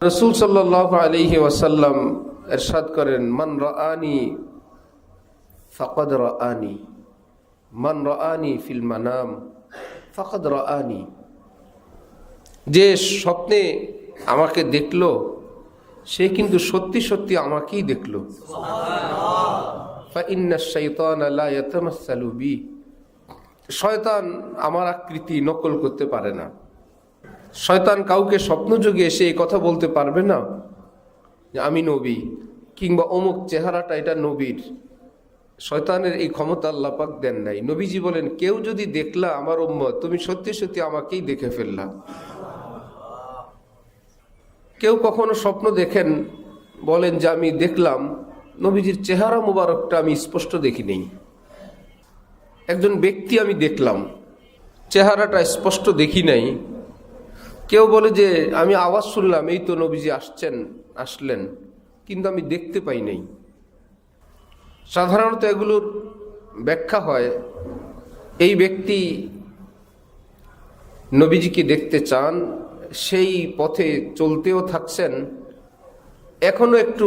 রাসূল সাল্লাল্লাহু আলাইহি ওয়াসাল্লাম ইরশাদ করেন, মান রাআনি ফাকাদ রাআনি, মান রাআনি ফিল মানাম ফাকাদ রাআনি। যে স্বপ্নে আমাকে দেখলো সে কিন্তু সত্যি সত্যি আমাকেই দেখলো। ফাইন্নাশ শাইতানা লা ইয়াতামাসসালু বি, শয়তান আমার আকৃতি নকল করতে পারে না। শয়তান কাউকে স্বপ্নযোগে এসে এই কথা বলতে পারবে না যে আমি নবী, কিংবা অমুক চেহারাটা এটা নবীর। শয়তানের এই ক্ষমতা আল্লাহ পাক দেন নাই। নবীজি বলেন, কেউ যদি দেখলা আমার উম্মত, তুমি সত্যি সত্যি আমাকেই দেখে ফেললা। কেউ কখনো স্বপ্ন দেখেন, বলেন যে আমি দেখলাম নবীজির চেহারা মুবারকটা আমি স্পষ্ট দেখি নেই। একজন ব্যক্তি আমি দেখলাম, চেহারাটা স্পষ্ট দেখি নাই। কেউ বলে যে আমি আওয়াজ শুনলাম, এই তো নবীজি আসলেন, কিন্তু আমি দেখতে পাই নাই। সাধারণত এগুলোর ব্যাখ্যা হয়, এই ব্যক্তি নবীজিকে দেখতে চান, সেই পথে চলতেও থাকছেন, এখনো একটু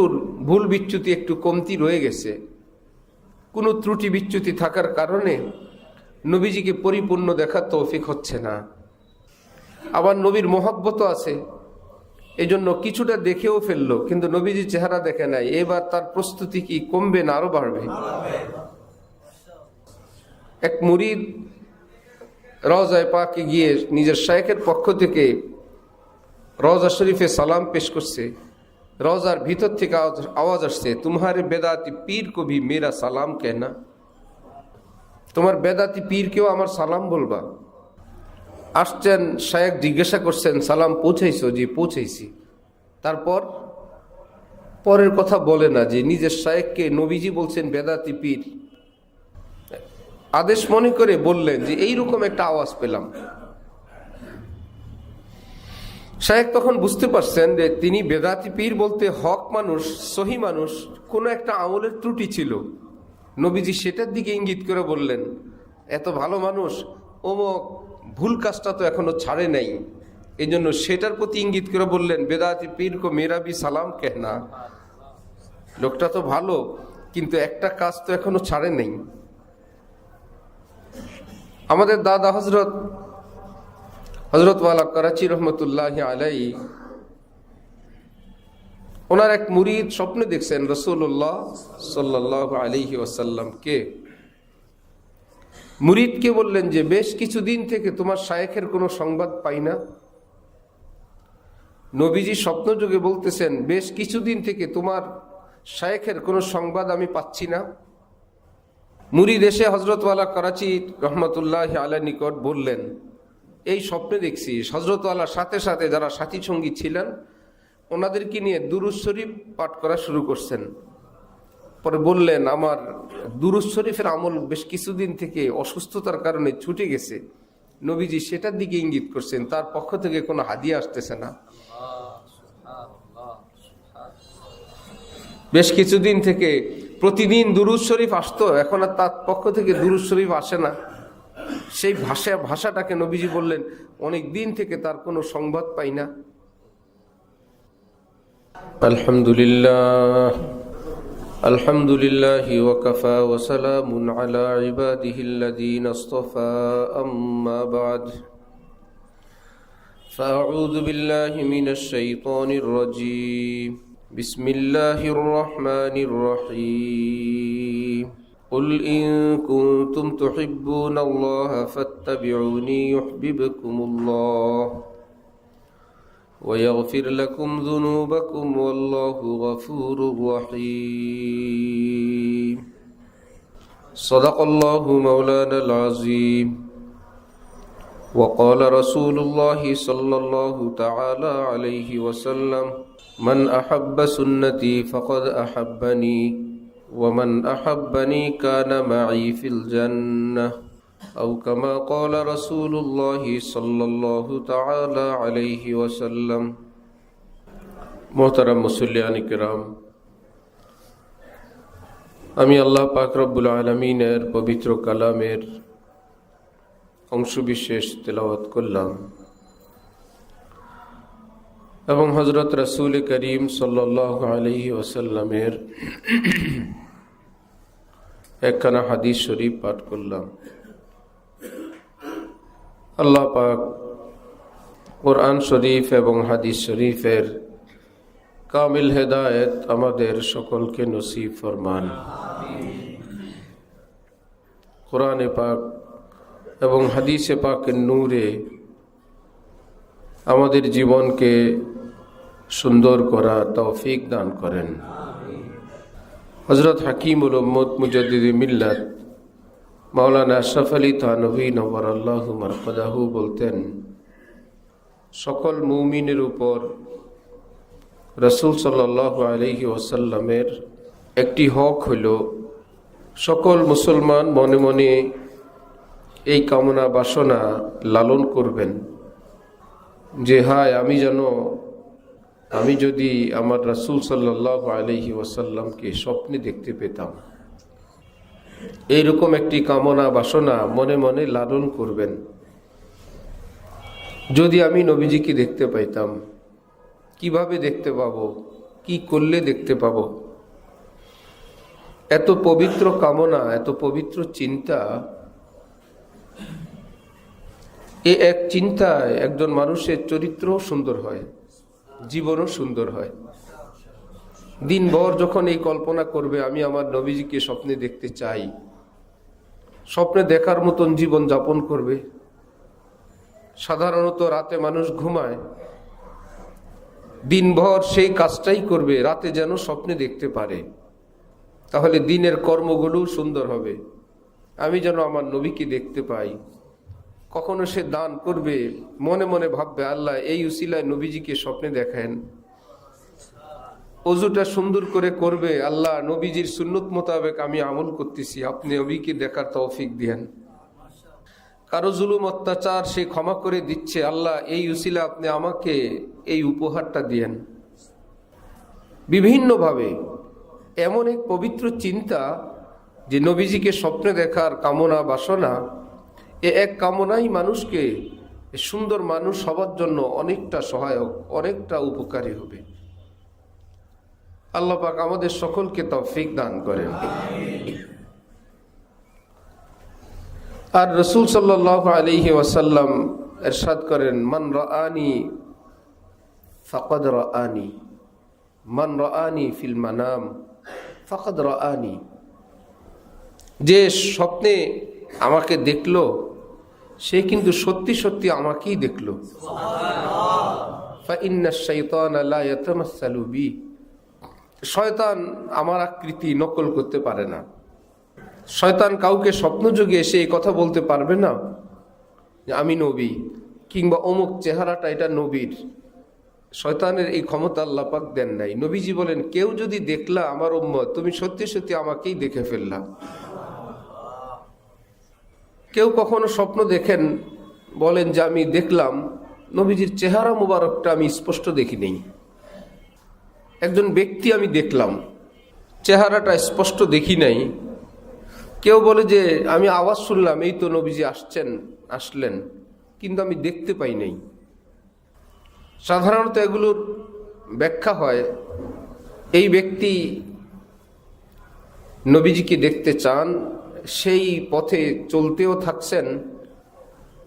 ভুল বিচ্যুতি একটু কমতি রয়ে গেছে। কোনো ত্রুটি বিচ্যুতি থাকার কারণে নবীজিকে পরিপূর্ণ দেখার তৌফিক হচ্ছে না। আবার নবীর মহব্বতও আছে, এই জন্য কিছুটা দেখেও ফেললো, কিন্তু নবীজির চেহারা দেখে নাই। এবার তার প্রস্তুতি কি কমবে না আরো বাড়বে? এক মুরিদ রওজায়ে পাকে গিয়ে নিজের শায়েখের পক্ষ থেকে রওজা শরীফে সালাম পেশ করছে। রওজার ভিতর থেকে আওয়াজ আসছে, তুমহারে বেদাতি পীর কো ভি মেরা সালাম কেনা, তোমার বেদাতি পীরকেও আমার সালাম বলবা। আসছেন শায়েখ, জিজ্ঞাসা করছেন, সালাম পৌঁছাইছো? জি পৌঁছাইছি। তারপর পরের কথা বলে না যে নিজের শায়েখকে নবীজি বলছেন বেদাতি পীর। আদেশ মনে করে বললেন যে এইরকম একটা আওয়াজ পেলাম। শায়েখ তখন বুঝতে পারছেন যে তিনি বেদাতি পীর বলতে হক মানুষ, সহি মানুষ, কোনো একটা আমলের ত্রুটি ছিল। নবীজি সেটার দিকে ইঙ্গিত করে বললেন, এত ভালো মানুষ, অমুক ভুল কাজটা তো এখনো ছাড়ে নাই, এই জন্য সেটার প্রতি ইঙ্গিত করে বললেন, বেদাতি পীর কো মেরা ভি সালাম কেহনা। লোকটা তো ভালো, কিন্তু একটা কাজ তো এখনো ছাড়ে নেই। আমাদের দাদা হজরত ওয়ালা করাচি রহমতুল্লাহ আলাই, ওনার এক মুরিদ স্বপ্নে দেখছেন রাসূলুল্লাহ সাল্লাল্লাহু আলাইহি ওয়াসাল্লামকে। মুরিদকে বললেন যে বেশ কিছুদিন থেকে তোমার শায়েখের কোনো সংবাদ পাই না। নবীজি স্বপ্নযোগে বলতেছেন, বেশ কিছুদিন থেকে তোমার শায়েখের কোনো সংবাদ আমি পাচ্ছি না। মুরিদ এসে হজরত ওয়ালা করাচি রহমতুল্লাহ আলাইহির নিকট বললেন, এই স্বপ্নে দেখছি। হজরত ওয়ালার সাথে সাথে যারা সাথী সঙ্গী ছিলেন ওনাদেরকে নিয়ে দুরূদ শরীফ পাঠ করা শুরু করছেন। পরে বললেন, আমার দুরূদ শরীফের আমল বেশ কিছুদিন থেকে অসুস্থতার কারণে ছুটে গেছে। নবীজি সেটার দিকে ইঙ্গিত করছেন, তার পক্ষ থেকে কোনো হাদিয়া আসতেছে না। বেশ কিছুদিন থেকে প্রতিদিন দুরূদ শরীফ আসতো, এখন আর তার পক্ষ থেকে দুরূদ শরীফ আসে না। সেই ভাষাটাকে নবীজি বললেন, অনেক দিন থেকে তার কোনো সংবাদ পাই না। আলহামদুলিল্লাহ, আলহামদুলিল্লাহি ওয়া কাফা ওয়া সালামুন আলা ইবাদিহিল্লাযীনা ইসতাফা, আম্মা বা'দ। ফাআউযু বিল্লাহি মিনাশ শাইতানির রাজীম। বিসমিল্লাহির রাহমানির রাহিম। قل إن كنتم تحبون الله فاتبعوني يحببكم الله ويغفر لكم ذنوبكم والله غفور رحيم. صدق الله مولانا العظيم. وقال رسول الله صلى الله تعالى عليه وسلم, من أحب سنتي فقد أحبني ومن أحبني كان معي في الجنة أو كما قال رسول الله صلى الله تعالى عليه وسلم. محترم মুসল্লিয়ান কিরাম, আমি আল্লাহ পাক রব্বুল আলামিনের পবিত্র কালামের অংশ বিশেষ তেলাওয়াত করলাম। এবং হযরত রাসূল করিম সাল্লাল্লাহু আলাইহি ওয়াসাল্লামের একখানা হাদিস শরীফ পাঠ করলাম। আল্লাহ পাক কোরআন শরীফ এবং হাদিস শরীফের কামিল হেদায়েত আমাদের সকলকে নসিব ফরমান। কোরআনে পাক এবং হাদিসে পাকের নূরে আমাদের জীবনকে সুন্দর করা তৌফিক দান করেন। হযরত হাকিমুল উম্মত মুজাদ্দিদ মিল্লাত মাওলানা আশরাফ আলী থানভী নওয়ারাল্লাহু মারকাদাহু বলতেন, সকল মুমিনের উপর রাসূল সাল্লাল্লাহু আলাইহি ওয়াসাল্লামের একটি হক হইল, সকল মুসলমান মনে মনে এই কামনা বাসনা লালন করবেন যে হায় আমি যদি আমার রাসূল সাল্লাল্লাহু আলাইহি ওয়াসাল্লামকে স্বপ্নে দেখতে পেতাম। এইরকম একটি কামনা বাসনা মনে মনে লালন করবেন, যদি আমি নবীজিকে দেখতে পাইতাম। কিভাবে দেখতে পাবো? কি করলে দেখতে পাবো? এত পবিত্র কামনা, এত পবিত্র চিন্তা, এই এক চিন্তায় একজন মানুষের চরিত্র সুন্দর হয়, জীবনও সুন্দর হয়। দিনভর যখন এই কল্পনা করবে আমি আমার নবীজিকে স্বপ্নে দেখতে চাই, স্বপ্নে দেখার মতন জীবন যাপন করবে। সাধারণত রাতে মানুষ ঘুমায়, দিনভর সেই কাজটাই করবে, রাতে যেন স্বপ্নে দেখতে পারে। তাহলে দিনের কর্মগুলো সুন্দর হবে। আমি যেন আমার নবীকে দেখতে পাই। কখনো সে দান করবে, মনে মনে ভাববে আল্লাহ এই উসিলায় নবীজিকে স্বপ্নে দেখেন। ওযুটা সুন্দর করে করবে, আল্লাহ নবীজির সুন্নত মোতাবেক আমি আমল করতেছি, আপনি নবীকে দেখার তৌফিক দিয়েন। কারো জুলুম অত্যাচার সে ক্ষমা করে দিচ্ছে, আল্লাহ এই উসিলা আপনি আমাকে এই উপহারটা দিয়েন। বিভিন্নভাবে এমন এক পবিত্র চিন্তা যে নবীজিকে স্বপ্নে দেখার কামনা বাসনা, এ এক কামনাই মানুষকে সুন্দর মানুষ হবার জন্য অনেকটা সহায়ক, অনেকটা উপকারী হবে। আল্লাহ পাক আমাদের সকলকে তৌফিক দান করেন। আর রাসূল সাল্লাল্লাহু আলাইহি ওয়াসাল্লাম ইরশাদ করেন, মান রাআনি ফাকাদ রাআনি, মান রাআনি ফিল মানাম ফাকাদ রাআনি। যে স্বপ্নে আমাকে দেখলো সে কিন্তু সত্যি সত্যি আমাকেই দেখলো। ফাইন্নাশ শাইতানা লা ইয়াতামাসসালু বি, শয়তান আমার আকৃতি নকল করতে পারে না। শয়তান কাউকে স্বপ্নযোগে এসে এই কথা বলতে পারবে না যে আমি নবী, কিংবা অমুক চেহারাটা এটা নবীর। শয়তানের এই ক্ষমতা আল্লাহ পাক দেন নাই। নবীজি বলেন, কেউ যদি দেখলা আমার উম্মত, তুমি সত্যি সত্যি আমাকেই দেখে ফেললা। কেউ কখনো স্বপ্ন দেখেন, বলেন যে আমি দেখলাম নবীজির চেহারা মুবারকটা আমি স্পষ্ট দেখি নেই। একজন ব্যক্তি আমি দেখলাম, চেহারাটা স্পষ্ট দেখি নাই। কেউ বলে যে আমি আওয়াজ শুনলাম, এই তো নবীজি আসলেন, কিন্তু আমি দেখতে পাই নাই। সাধারণত এগুলোর ব্যাখ্যা হয়, এই ব্যক্তি নবীজিকে দেখতে চান, সেই পথে চলতেও থাকছেন,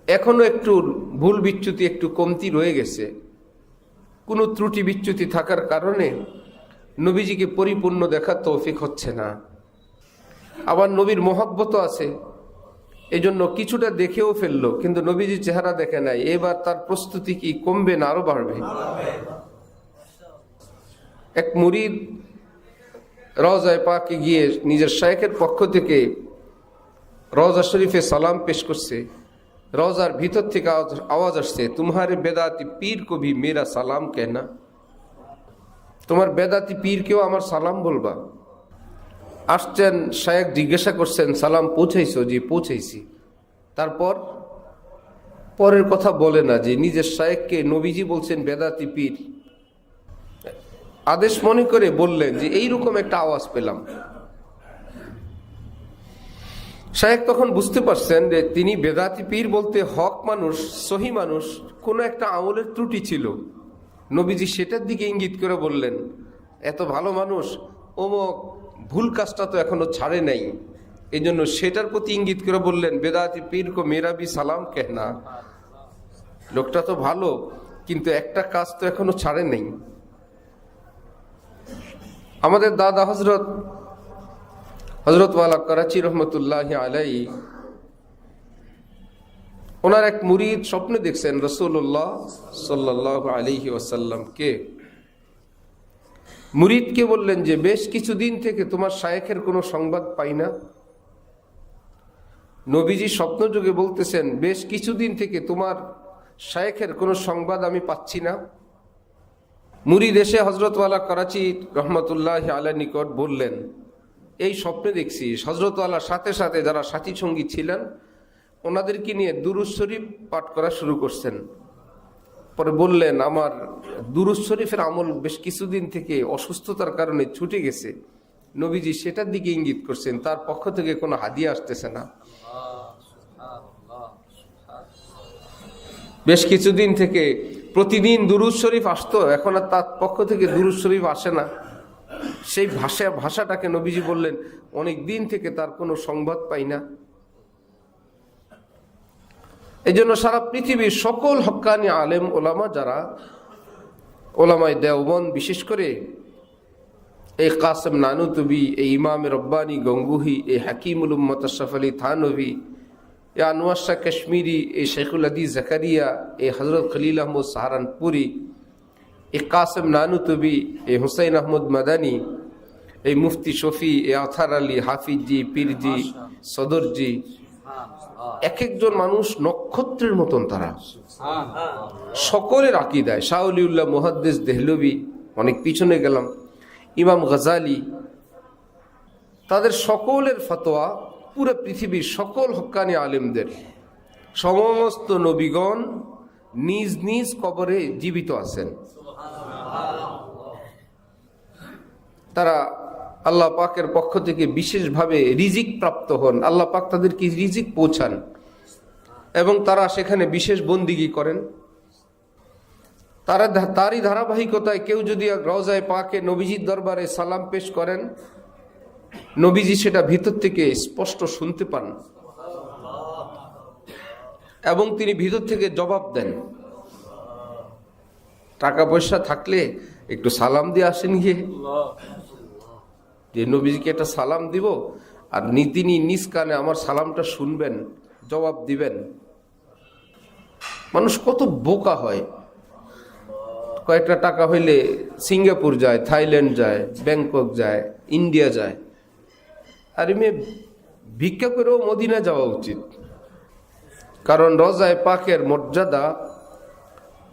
এখনো একটু ভুল বিচ্যুতি, একটু কমতি রয়ে গেছে। কোনো ত্রুটি বিচ্যুতি থাকার কারণে নবীজিকে পরিপূর্ণ দেখার তৌফিক হচ্ছে না। আবার নবীর মহব্বতও আছে, এই জন্য কিছুটা দেখেও ফেললো, কিন্তু নবীজির চেহারা দেখে নাই। এবার তার প্রস্তুতি কি কমবে না আরো বাড়বে? এক মুরিদ রওজায়ে পাকে গিয়ে নিজের শায়েখের পক্ষ থেকে রওজা শরীফে সালাম পেশ করছে। রওজার ভিতর থেকে আওয়াজ আসছে, তোমারে বেদাতি পীর কো ভি মেরা সালাম কেনা, তোমার বেদাতি পীরকেও আমার সালাম বলবা। আসছেন শায়েখ, জিজ্ঞাসা করছেন সালাম পৌঁছাইছো? জি পৌঁছাইছি। তারপর পরের কথা বলে না যে নিজের শায়েখকে নবীজি বলছেন বেদাতি পীর। আদেশ মনে করে বললেন যে এইরকম একটা আওয়াজ পেলাম। শায়েখ তখন বুঝতে পারছেন যে তিনি বেদাতি পীর বলতে হক মানুষ, সহি মানুষ, কোনো একটা আমলের ত্রুটি ছিল। নবীজি সেটার দিকে ইঙ্গিত করে বললেন, এত ভালো মানুষ, অমুক ভুল কাজটা তো এখনো ছাড়ে নাই, এই জন্য সেটার প্রতি ইঙ্গিত করে বললেন, বেদাতি পীর কো মেরা ভি সালাম কেহনা। লোকটা তো ভালো, কিন্তু একটা কাজ তো এখনো ছাড়ে নেই। আমাদের দাদা হজরত ওয়ালা করাচি রহমতুল্লাহ আলাই, ওনার এক মুরিদ স্বপ্নে দেখছেন রাসূলুল্লাহ সাল্লাল্লাহু আলাইহি ওয়াসাল্লামকে। মুরিদকে বললেন যে, বেশ কিছুদিন থেকে তোমার শায়েখের কোনো সংবাদ পাই না। নবীজি স্বপ্নযোগে বলতেছেন, বেশ কিছুদিন থেকে তোমার শায়েখের কোনো সংবাদ আমি পাচ্ছি না। মুরিদ এসে হজরত ওয়ালা করাচি রহমতুল্লাহ আলাইহির নিকট বললেন, এই স্বপ্নে দেখছি। হজরত ওয়ালার সাথে সাথে যারা সাথী সঙ্গী ছিলেন ওনাদেরকে নিয়ে দুরূদ শরীফ পাঠ করা শুরু করছেন। পরে বললেন, আমার দুরূদ শরীফের আমল বেশ কিছুদিন থেকে অসুস্থতার কারণে ছুটে গেছে। নবীজি সেটার দিকে ইঙ্গিত করছেন, তার পক্ষ থেকে কোনো হাদিয়া আসতেছে না। বেশ কিছুদিন থেকে প্রতিদিন দুরূদ শরীফ আসতো, এখন আর তার পক্ষ থেকে দুরূদ শরীফ আসে না। সেই ভাষাটাকে নবীজি বললেন, অনেক দিন থেকে তার কোনো সংবাদ পাই না। এই জন্য সারা পৃথিবীর সকল হক্কানি আলেম ওলামা, যারা ওলামায়ে দেওবন্দ, বিশেষ করে এই কাসেম নানুতুবি, এই ইমাম রব্বানি গঙ্গুহি, এই হাকিমুল উম্মত আশরাফ আলী থানভী, এই আনোয়ার শাহ কাশ্মীরি, এই শেখুল হাদিস জাকারিয়া, এই হজরত খলিল আহমদ সাহারানপুরি, এই কাসেম নানুতুবি, এই হুসাইন আহমদ মাদানী, এই মুফতি শফি, এই আথার আলী, হাফিজজি, পীরজি, সদরজি, এক একজন মানুষ নক্ষত্রের মতন। তারা সকলের আকীদায়, শাহ ওলিউল্লাহ মুহাদ্দিস দেহলভী, অনেক পিছনে গেলাম, ইমাম গজালি, তাদের সকলের ফতোয়া পুরো পৃথিবীর সকল হক্কানি আলেমদের। সমস্ত নবীগণ নিজ নিজ কবরে জীবিত আছেন। তারা আল্লাহ পাকের পক্ষ থেকে বিশেষভাবে রিজিক প্রাপ্ত হন, আল্লাহ পাক তাদেরকে রিজিক পৌঁছান এবং তারা সেখানে বিশেষ বন্দিগি করেন। তারই ধারাবাহিকতায় কেউ যদি রওজায়ে পাকে নবীজির দরবারে সালাম পেশ করেন, নবীজি সেটা ভিতর থেকে স্পষ্ট শুনতে পান এবং তিনি ভিতর থেকে জবাব দেন। টাকা পয়সা থাকলে একটু সালাম দিয়ে আসেন গিয়ে, যে নবীজিকে একটা সালাম দিব, আর তিনি নিজ কানে আমার সালামটা শুনবেন, জবাব দিবেন। মানুষ কত বোকা হয়, কয়েকটা টাকা হইলে সিঙ্গাপুর যায়, থাইল্যান্ড যায়, ব্যাংকক যায়, ইন্ডিয়া যায়। আর এমনি ভিক্ষা করেও মদিনা যাওয়া উচিত, কারণ রওজায়ে পাকের মর্যাদা,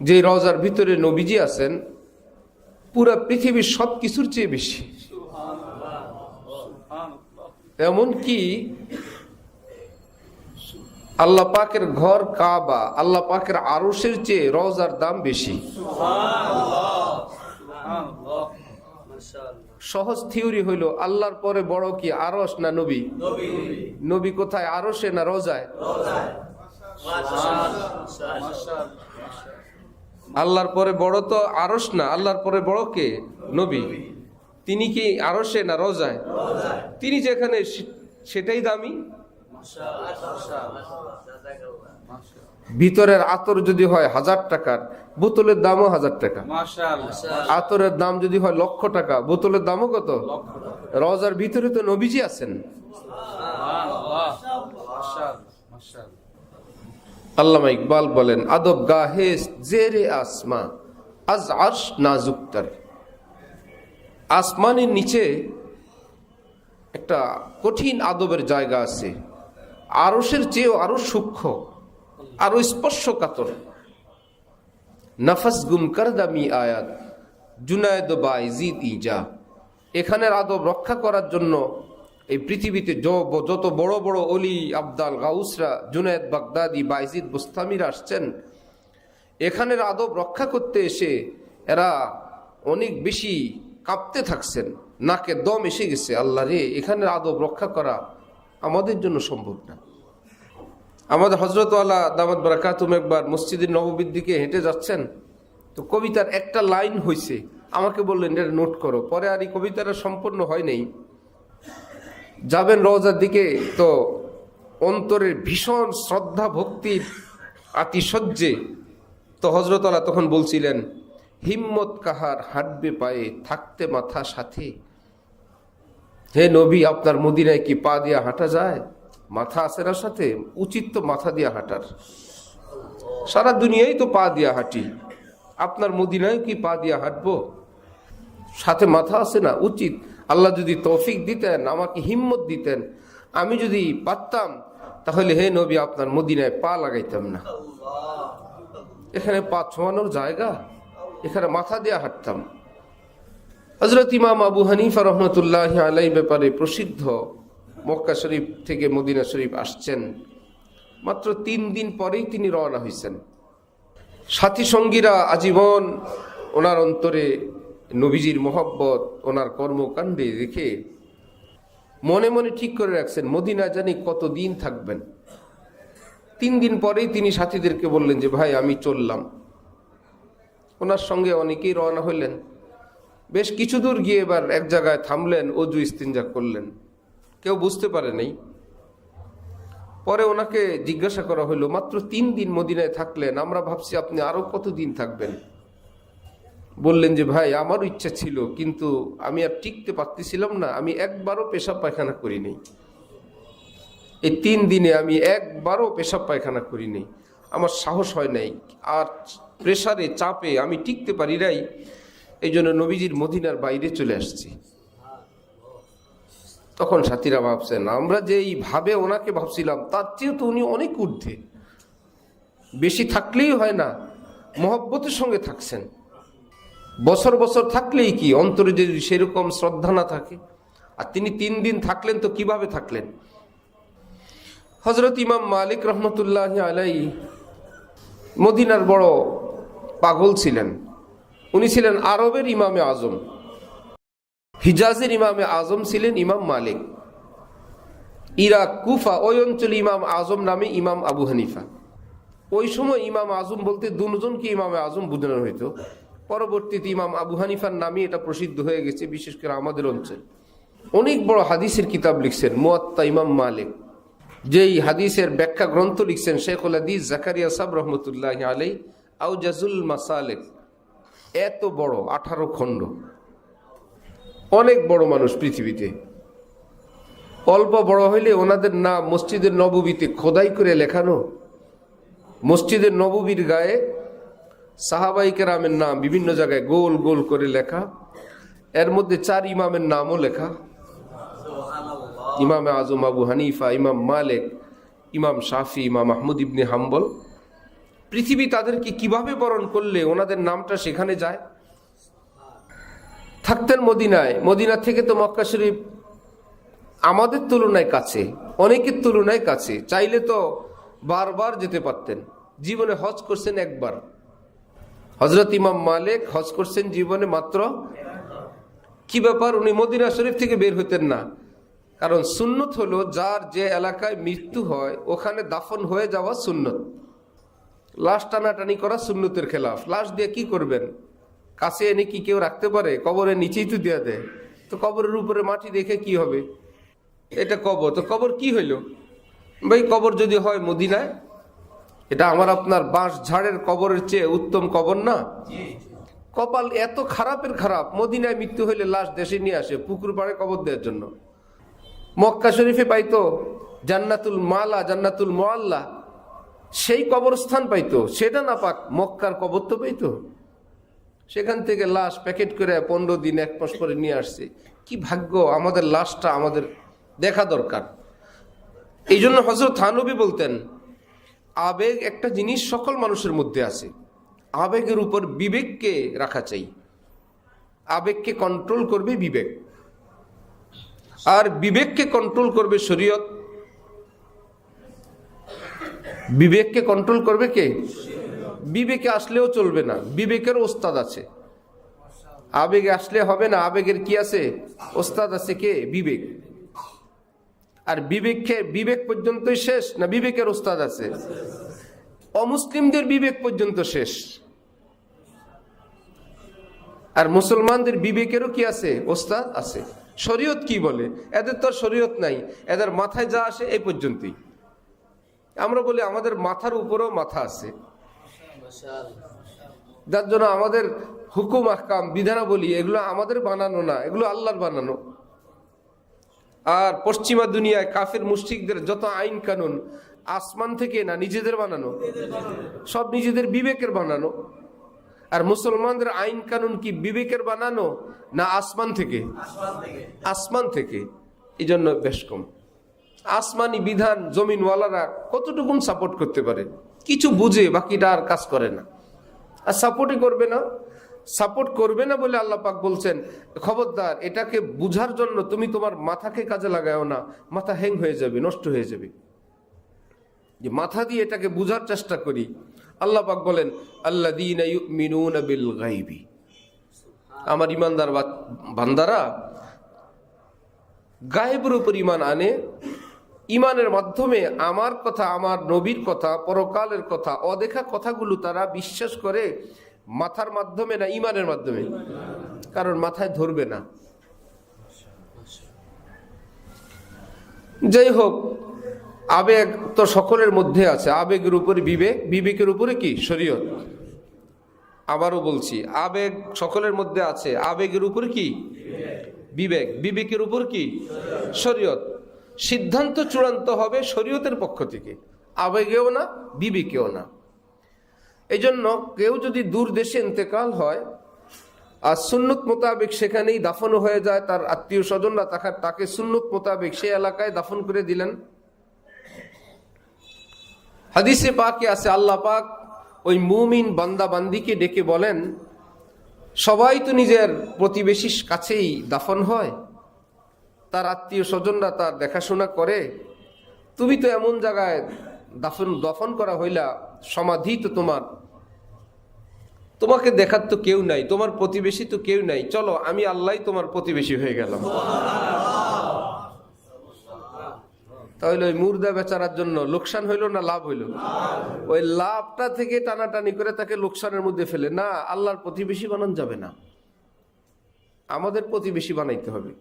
যে রওজার ভিতরে নবীজি আছেন, পুরা পৃথিবীর সব কিছুর চেয়ে বেশি। এমনকি আল্লাহ পাকের ঘর কাবা, আল্লাহ পাকের আরশের চেয়ে রওজার দাম বেশি। সহজ থিওরি হইল, আল্লাহর পরে বড় কি আরশ না নবী? নবী কোথায়, আরশে না রওজায়? আল্লাহর পরে বড় তো আরশ না, আল্লাহর পরে বড় কে? নবী। তিনি কি আরশে না রওজায়? তিনি যেখানে, সেটাই দামি। ভিতরের আতর যদি হয় 1000 টাকার, বোতলের দামও 1000 টাকা। আতরের দাম যদি হয় 1,00,000 টাকা, বোতলের দামও কত? রওজার ভিতরে তো নবীজি আছেন। আল্লামা ইকবাল বলেন, আদব গাহে জেরে আসমা আজ আরশ নাজুকতর। আসমানের নিচে একটা কঠিন আদবের জায়গা আছে, আরশের চেয়েও আরো সূক্ষ্ম, আরো স্পর্শকাতর। নফস গুম কর দামি আয়াত জুনায়েদ বাইজিদ ইজা। এখানের আদব রক্ষা করার জন্য এই পৃথিবীতে যত বড় বড় অলি, আবদাল, গাউসরা, জুনায়েদ বাগদাদি, বাইজিদ বুস্তামিরা আসছেন, এখানের আদব রক্ষা করতে এসে এরা অনেক বেশি কাঁপতে থাকছেন, নাকে দম এসে গেছে। আল্লাহ রে, এখানের আদব রক্ষা করা আমাদের জন্য সম্ভব না। আমাদের হযরত ওয়ালা দামাত বারাকাতুহুম একবার মসজিদের নববীর দিকে হেঁটে যাচ্ছেন, তো কবিতার একটা লাইন হয়েছে, আমাকে বললেন এটা নোট করো। পরে আর এই কবিতাটা সম্পূর্ণ হয় নাই। যাবেন রওজার দিকে, তো অন্তরের ভীষণ শ্রদ্ধা ভক্তির আতিশয্যে তো হযরত আলা তখন বলছিলেন, হিম্মত কাহার হাঁটবে পায়ে, থাকতে মাথা সাথে। হে নবী, আপনার মদিনায় কি পা দিয়া হাঁটা যায়? মাথা আছে না সাথে? উচিত তো মাথা দিয়া হাঁটার। সারা দুনিয়ায় তো পা দিয়া হাঁটি, আপনার মদিনায় কি পা দিয়া হাঁটবো? সাথে মাথা আছে না? উচিত। আল্লাহ যদি তৌফিক দিতেন, আমাকে হিম্মত দিতেন, আমি যদি পারতাম, তাহলে হে নবী আপনার মদিনায় পা লাগাইতাম না। এখানে পা ছোঁয়ানোর জায়গা, এখানে মাথা দিয়ে হাঁটতাম। হযরত ইমাম আবু হানিফা রহমতুল্লাহ আলাইহি ব্যাপারে প্রসিদ্ধ, মক্কা শরীফ থেকে মদিনা শরীফ আসছেন, মাত্র 3 দিন পরেই তিনি রওনা হয়েছেন। সাথী সঙ্গীরা আজীবন ওনার অন্তরে নবীজির মহব্বত, ওনার কর্মকাণ্ডে দেখে মনে মনে ঠিক করে রাখছেন মদিনা জানি কতদিন থাকবেন। 3 দিন পরেই তিনি সাথীদেরকে বললেন যে ভাই আমি চললাম। ওনার সঙ্গে অনেকেই রওনা হইলেন। বেশ কিছু দূর গিয়ে এবার এক জায়গায় থামলেন, অজু ইস্তিনজা করলেন। কেউ বুঝতে পারে নাই। পরে ওনাকে জিজ্ঞাসা করা হলো, মাত্র 3 দিন মদিনায় থাকলেন, আমরা ভাবছি আপনি আরো কতদিন থাকবেন। বললেন যে ভাই আমারও ইচ্ছা ছিল, কিন্তু আমি আর টিকতে পারতেছিলাম না, আমি একবারও পেশাব পায়খানা করিনি। এই 3 দিনে আমি একবারও পেশাব পায়খানা করিনি, আমার সাহস হয় নাই, আর প্রেসারে চাপে আমি টিকতে পারি নাই। এই জন্য নবীজির মদিনার বাইরে চলে আসছি। তখন সাথীরা ভাবছেন আমরা যে এইভাবে ওনাকে ভাবছিলাম তার চেয়ে তো উনি অনেক ঊর্ধ্বে, বেশি থাকলেই হয় না, মহব্বতের সঙ্গে থাকছেন। বছর বছর থাকলেই কি, অন্তরে যদি সেরকম শ্রদ্ধা না থাকে। আর তিনি 3 দিন থাকলেন, তো কিভাবে থাকলেন? হযরত ইমাম মালিক রহমতুল্লাহ আলাইহি মদিনার বড় পাগল ছিলেন। উনি ছিলেন আরবের ইমামে আজম, হিজাজের ইমামে আজম ছিলেন ইমাম মালিক। ইরাক, কুফা ওই অঞ্চলে ইমাম আজম নামে ইমাম আবু হানিফা। ওই সময় ইমাম আজম বলতে দুজনকে ইমামে আজম বোঝানো হইতো। পরবর্তীতে ইমাম আবু হানিফার নামে এটা প্রসিদ্ধ হয়ে গেছে, বিশেষ করে আমাদের অঞ্চল। অনেক বড় হাদিসের কিতাব লিখছেন মুয়াত্তা ইমাম মালিক। যেই হাদিসের ব্যাখ্যা গ্রন্থ লিখছেন শেখুল হাদিস জাকারিয়া সাহেব রহমতুল্লাহ আলাইহি আউজাজুল মাসালিক। এত বড় 18 খণ্ড, অনেক বড় মানুষ পৃথিবীতে। অল্প বড় হইলে ওনাদের নাম মসজিদের নববীতে খোদাই করে লেখানো। মসজিদের নববীর গায়ে সাহাবাই কেরামের নাম বিভিন্ন জায়গায় গোল গোল করে লেখা। এর মধ্যে 4 ইমামের নামও লেখা, ইমামে আজম আবু হানিফা, ইমাম মালিক, ইমাম শাফি, ইমাম আহমদ ইবনে হাম্বল। পৃথিবী তাদেরকে কিভাবে বরণ করলে ওনাদের নামটা সেখানে যায়। থাকতেন মদিনায়। মদিনা থেকে তো মক্কা শরীফ আমাদের তুলনায় কাছে, অনেকের তুলনায় কাছে। চাইলে তো বারবার যেতে পারতেন। জীবনে হজ করছেন একবার। হযরত ইমাম মালিক হজ করছেন জীবনে মাত্র। কি ব্যাপার, উনি মদিনা শরীফ থেকে বের হতেন না। কারণ সুন্নত হলো যার যে এলাকায় মৃত্যু হয় ওখানে দাফন হয়ে যাওয়া সুন্নত। লাশ টানাটানি করা সুন্নতের খেলাফ। লাশ দিয়ে কি করবেন? কাছে এনে কি কেউ রাখতে পারে? কবরের নিচেই তো দেওয়া দেয়। তো কবরের উপরে মাটি রেখে কি হবে? এটা কবর, তো কবর কি হইল ভাই? কবর যদি হয় মদিনায়, এটা আমার আপনার বাঁশ ঝাড়ের কবরের চেয়ে উত্তম কবর না? কপাল এত খারাপের খারাপ, মদিনায় মৃত্যু হইলে লাশ দেশে নিয়ে আসে পুকুর পাড়ে কবর দেওয়ার জন্য। মক্কা শরীফে পাইতো জান্নাতুল মালা, জান্নাতুল মুআল্লা, সেই কবরস্থান পাইতো। সেটা না পাক, মক্কার কবর তো পাইতো। সেখান থেকে লাশ প্যাকেট করে 15 দিন 1 মাস পরে নিয়ে আসছে। কি ভাগ্য! আমাদের লাশটা আমাদের দেখা দরকার। এই জন্য হযরত থানবী বলতেন আবেগ একটা জিনিস সকল মানুষের মধ্যে আছে, আবেগের উপর বিবেককে রাখা চাই। আবেগকে কন্ট্রোল করবে বিবেক, আর বিবেককে কন্ট্রোল করবে শরীয়ত। বিবেককে কন্ট্রোল করবে কে? বিবেকে আসলেও চলবে না, বিবেকের ওস্তাদ আছে। আবেগে আসলে হবে না, আবেগের কি আছে? ওস্তাদ আছে। কে? বিবেক। আর বিবেক পর্যন্তই শেষ না বিবেকের ওস্তাদ আছে? অমুসলিমদের বিবেক পর্যন্ত শেষ। আর মুসলমানদের বিবেকেরও কি আছে? ওস্তাদ আছে। শরীয়ত কি বলে? এদের তো শরীয়ত নাই, এদের মাথায় যা আসে এই পর্যন্তই। আমরা বলি আমাদের মাথার উপরেও মাথা আছে, যার জন্য আমাদের হুকুম আহকাম বিধানাবলী এগুলো আমাদের বানানো না, এগুলো আল্লাহর বানানো। আর পশ্চিমা দুনিয়ায় কাফের মুশরিকদের যত আইন কানুন আসমান থেকে না নিজেদের বানানো, সব নিজেদের বিবেকের বানানো। আর মুসলমানদের আইন কানুন কি বিবেকের বানানো না আসমান থেকে? আসমান থেকে। এই জন্য বেশ কম। আসমানি বিধান জমিনওয়ালারা কতটুকুন সাপোর্ট করতে পারে? কিছু বুঝে, বাকিটা আর কাজ করে না, আর সাপোর্টই করবে না। সাপোর্ট করবে না বলে আল্লাহ পাক বলছেন, খবরদার এটাকে বুঝার জন্য তুমি তোমার মাথাকে কাজে লাগাও না, মাথা হ্যাং হয়ে যাবে, নষ্ট হয়ে যাবে। যে মাথা দিয়ে এটাকে বুঝার চেষ্টা করি। আল্লাহ পাক বলেন, আল্লাযীনা ইউমিনুনা বিল গায়বি, আমার ইমানদার বান্দারা গায়েবের উপর ঈমান আনে। ঈমানের মাধ্যমে আমার কথা, আমার নবীর কথা, পরকালের কথা, অদেখা কথাগুলো তারা বিশ্বাস করে। মাথার মাধ্যমে না, ঈমানের মাধ্যমে। কারণ মাথায় ধরবে না। যাই হোক, আবেগ তো সকলের মধ্যে আছে। আবেগের উপরে বিবেক, বিবেকের উপরে কি? শরীয়ত। আবারও বলছি, আবেগ সকলের মধ্যে আছে, আবেগের উপরে কি? বিবেক। বিবেকের উপর কি? শরীয়ত। সিদ্ধান্ত চূড়ান্ত হবে শরীয়তের পক্ষ থেকে, আবেগেও না, বিবেকেও না। এই জন্য কেউ যদি দূর দেশে ইন্তেকাল হয় আর সুন্নত মোতাবেক সেখানেই দাফন হয়ে যায়, তার আত্মীয় স্বজনরা তাকে সুন্নত মোতাবেক সে এলাকায় দাফন করে দিলেন। হাদিসে পাকে আছে, আল্লাহ পাক ওই মুমিন বান্দা বান্দিকে ডেকে বলেন, সবাই তো নিজের প্রতিবেশীর কাছেই দাফন হয়, তার আত্মীয় স্বজনরা তার দেখাশোনা করে, তুমি তো এমন জায়গায় দফন করা হইলা, সমাধি তো তোমাকে দেখার তো কেউ নাই, তোমার প্রতিবেশী তো কেউ নাই, চলো আমি আল্লাহ তোমার প্রতিবেশী হয়ে গেলাম। তাহলে ওই মুর্দা বেচারার জন্য লোকসান হইল না লাভ হইল? ওই লাভটা থেকে টানাটানি করে তাকে লোকসানের মধ্যে ফেলে না, আল্লাহর প্রতিবেশী বানানো যাবে না, আমাদের প্রতিবেশী বানাইতে হবে।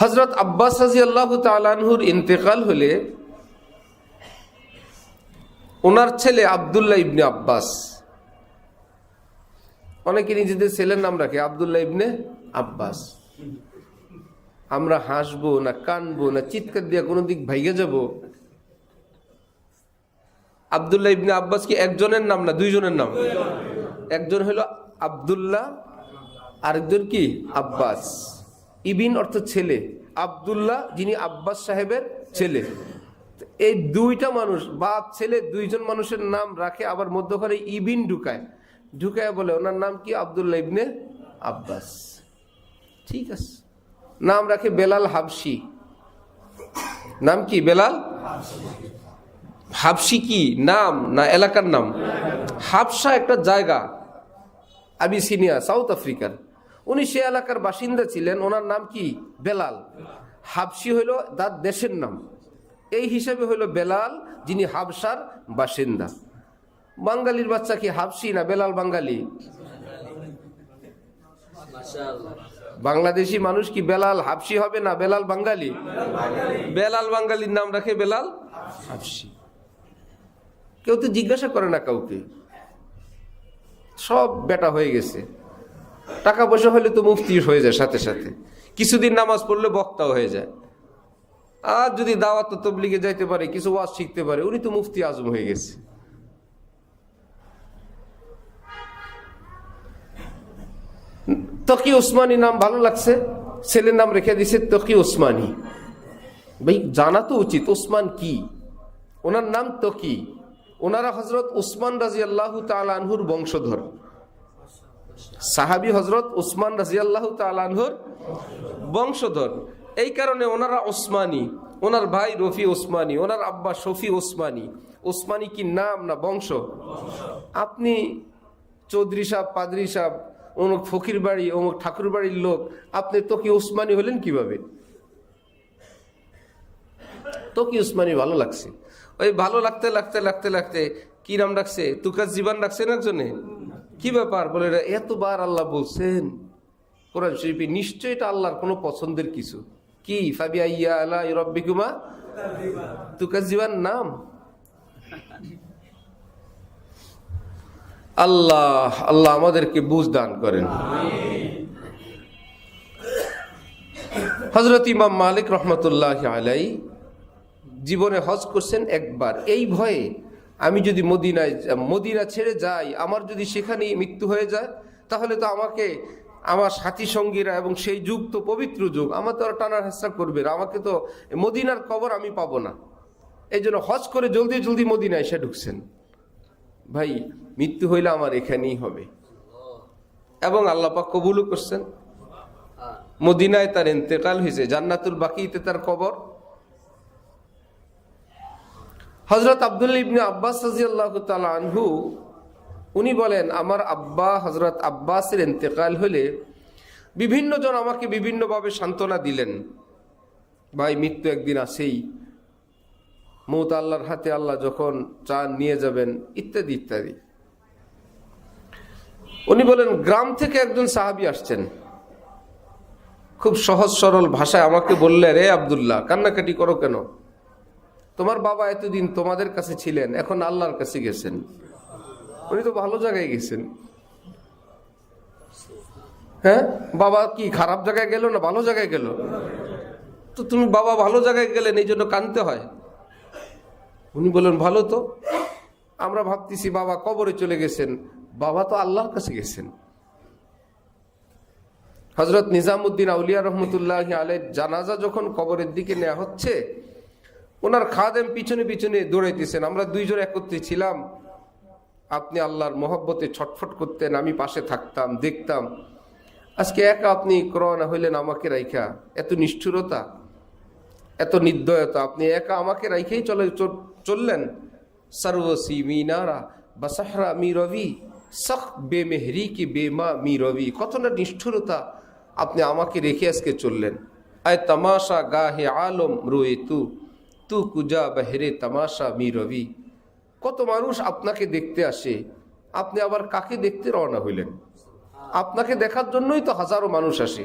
হযরত আব্বাস রাদিয়াল্লাহু তাআলা আনহুর ইন্তেকাল হলে ওনার ছেলে আব্দুল্লাহ ইবনে আব্বাস, অনেকে নিজেদের ছেলের নাম রাখে আব্দুল্লাহ ইবনে আব্বাস। আমরা হাসবো না কানবো না চিৎকার দিয়ে কোনো দিক ভাইগে যাব? আব্দুল্লাহ ইবনে আব্বাস কি একজনের নাম না দুইজনের নাম? একজন হলো আব্দুল্লাহ, আরেকজন কি? আব্বাস। ইবিন অর্থ ছেলে, আব্দুল্লাহ যিনি আব্বাস সাহেবের ছেলে। এই দুইটা মানুষ, বাপ ছেলে দুইজন মানুষের নাম রাখে, আবার মধ্যখানে ইবিন ঢুকায় বলে ওনার নাম কি? আব্দুল্লাহ ইবনে আব্বাস। ঠিক আছে। নাম রাখে বেলাল হাবশি। নাম কি? বেলাল হাবশি। কি নাম না এলাকার নাম? হাবশা একটা জায়গা, আবিসিনিয়া, সাউথ আফ্রিকার। উনি সে এলাকার বাসিন্দা ছিলেন, ওনার নাম কি? বেলাল। হাবশি হইল তার দেশের নাম, এই হিসাবে হইল বেলাল যিনি হাবশার বাসিন্দা। বাঙালির বাচ্চা কি হাবশি না বেলাল বাঙালি? বাংলাদেশি মানুষ কি বেলাল হাবশি হবে না বেলাল বাঙালি? বেলাল বাঙালির নাম রাখে বেলাল হাবশি। কেউ তো জিজ্ঞাসা করে না কাউকে, সব বেটা হয়ে গেছে। টাকা পয়সা হলে তো মুফতি হয়ে যায় সাথে সাথে, কিছুদিন নামাজ পড়লে বক্তাও হয়ে যায়। আর যদি দাওয়াত তবলিগে যাইতে পারে, কিছু ওয়াজ শিখতে পারে, উনি তো মুফতি আজম হয়ে গেছে। তকি ওসমানী নাম ভালো লাগছে, ছেলের নাম রেখে দিছে তকি ওসমানী। ভাই জানা তো উচিত ওসমান কি। ওনার নাম তকি। ওনারা হযরত উসমান রাদিয়াল্লাহু তাআলা আনহুর বংশধর, সাহাবী হযরত উসমান রাদিয়াল্লাহু তাআলা আনহুর বংশধর। এই কারণে ওনারা ওসমানী। ওনার ভাই রফি ওসমানী, ওনার আব্বা শফি ওসমানী। ওসমানী কি নাম না বংশ? আপনি চৌধুরী সাহেব, পাদ্রী সাহেব, অমুক ফকির বাড়ি, অমুক ঠাকুর বাড়ির লোক, আপনি তকি ওসমানী হলেন কিভাবে? তকি ওসমানী ভালো লাগছে। ওই ভালো লাগতে লাগতে লাগতে লাগতে কি নাম রাখছে? তুকাস জীবান রাখছে না একজনে, কি ব্যাপার? বলে এতবার আল্লাহ বলছেন কোরআন শরীফে, নিশ্চয়ই এটা আল্লাহর কোনো পছন্দের কিছু। কি? ফাবিআইয়ি আলাই রাব্বিকুমা তুকাজ্জিবান নাম। আল্লাহ আল্লাহ আমাদেরকে বুঝ দান করেন। হযরত ইমাম মালিক রহমতুল্লাহি আলাইহি জীবনে হজ করছেন একবার। এই ভয়ে আমি যদি মদিনা ছেড়ে যাই, আমার যদি সেখানে মৃত্যু হয়ে যায়, তাহলে তো আমাকে আমার সাথী সঙ্গীরা, এবং সেই যুগ তো পবিত্র যুগ, আমার তো টানার হেসা করবে, আমাকে তো মদিনার কবর আমি পাবো না। এই জন্য হজ করে জলদি জলদি মদিনা এসে ঢুকছেন। ভাই, মৃত্যু হইলে আমার এখানেই হবে, এবং আল্লাহ পাক কবুলও করছেন। মদিনায় তার ইন্তেকাল হয়েছে, জান্নাতুল বাকিতে তার কবর। হযরত আব্দুল্লাহ ইবনে আব্বাস রাদিয়াল্লাহু তাআলা আনহু উনি বলেন, আমার আব্বা হযরত আব্বাসের ইন্তেকাল হলে বিভিন্ন জন আমাকে বিভিন্নভাবে সান্ত্বনা দিলেন, ভাই মৃত্যু একদিন আসেই, মৌত আল্লাহর হাতে, আল্লাহ যখন চান নিয়ে যাবেন, ইত্যাদি ইত্যাদি। উনি বলেন, গ্রাম থেকে একজন সাহাবী আসছেন, খুব সহজ সরল ভাষায় আমাকে বললে, রে আব্দুল্লাহ, কান্নাকাটি করো কেন? তোমার বাবা এতদিন তোমাদের কাছে ছিলেন, এখন আল্লাহর কাছে গেছেন। উনি তো ভালো জায়গায় গেছেন। হ্যাঁ, বাবা কি খারাপ জায়গায় গেল না ভালো জায়গায় গেল? তো তুমি বাবা ভালো জায়গায় গেলেন, এই জন্য কাঁদতে হয়? উনি বলেন, ভালো তো, আমরা ভাবতেছি বাবা কবরে চলে গেছেন, বাবা তো আল্লাহর কাছে গেছেন। হযরত নিজামউদ্দিন আউলিয়া রহমতুল্লাহি আলাইহির জানাজা যখন কবরের দিকে নেওয়া হচ্ছে, ওনার খাদেম পিছনে পিছনে দৌড়াইতেছেন। আমরা দুইজন একত্রে ছিলাম, আপনি আল্লাহর মহব্বতে ছটফট করতেন, আমি পাশে থাকতাম, দেখতাম। আজকে একা আপনি রওনা হইলেন আমাকে রাইখা, এত নিষ্ঠুরতা, এত নির্দয়তা, আপনি একা আমাকে রাইখেই চললেন। সর্বসি মিনারা বাসাহরা মি রবি সখ বেমেহরি কি বেমা মি রবি, কত না নিষ্ঠুরতা, আপনি আমাকে রেখে আজকে চললেন। আয় তামাশা গাহে আলম রোয়ে তু কুজা বহরে তামাশা মি রবি। কত মানুষ আপনাকে দেখতে আসে, আপনি আবার কাকে দেখতে রওনা হইলেন? আপনাকে দেখার জন্যই তো হাজারো মানুষ আসে,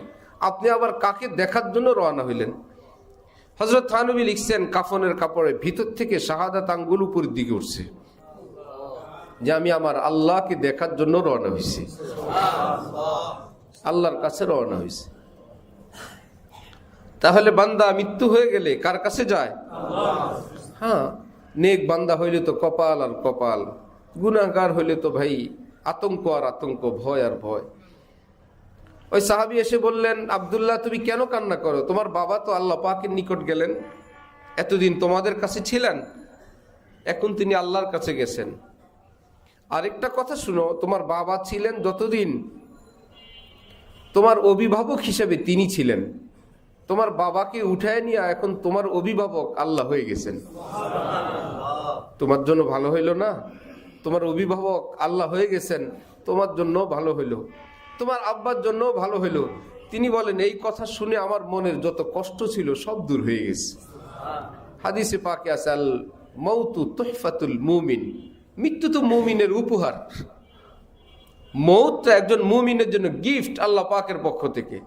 আপনি আবার কাকে দেখার জন্য রওনা হইলেন? হযরত থানবী লিখছেন, কাফনের কাপড়ে ভিতর থেকে শাহাদাত আঙ্গুল উপরের দিকে উঠছে, যে আমি আমার আল্লাহকে দেখার জন্য রওনা হয়েছি, আল্লাহর কাছে রওনা হয়েছে। তাহলে বান্দা মৃত্যু হয়ে গেলে কার কাছে যায়? হ্যাঁ, নেক বান্দা হইলে তো কপাল আর কপাল, গুনাহগার হইলে তো ভাই আতঙ্ক আর আতঙ্ক, ভয় আর ভয়। ওই সাহাবী এসে বললেন, আব্দুল্লাহ তুমি কেন কান্না করো? তোমার বাবা তো আল্লাহ পাকের নিকট গেলেন, এতদিন তোমাদের কাছে ছিলেন, এখন তিনি আল্লাহর কাছে গেছেন। আরেকটা কথা শুনো, তোমার বাবা ছিলেন যতদিন, তোমার অভিভাবক হিসেবে তিনি ছিলেন। তোমার বাবাকে উঠায় নিয়ে এখন তোমার অভিভাবক আল্লাহ হয়ে গেছেন। তোমার জন্য ভালো হইল না? তোমার অভিভাবক আল্লাহ হয়ে গেছেন, তোমার জন্য ভালো হইল, তোমার আব্বার জন্য ভালো হইল। তিনি বলেন, এই কথা শুনে আমার মনের যত কষ্ট ছিল সব দূর হয়ে গেছে। হাদিসে পাকে আছে, আল মাউতু তুহফাতুল মুমিন, মৃত্যু তো মুমিনের উপহার। মৌত একজন মুমিনের জন্য গিফট, আল্লাহ পাকের পক্ষ থেকে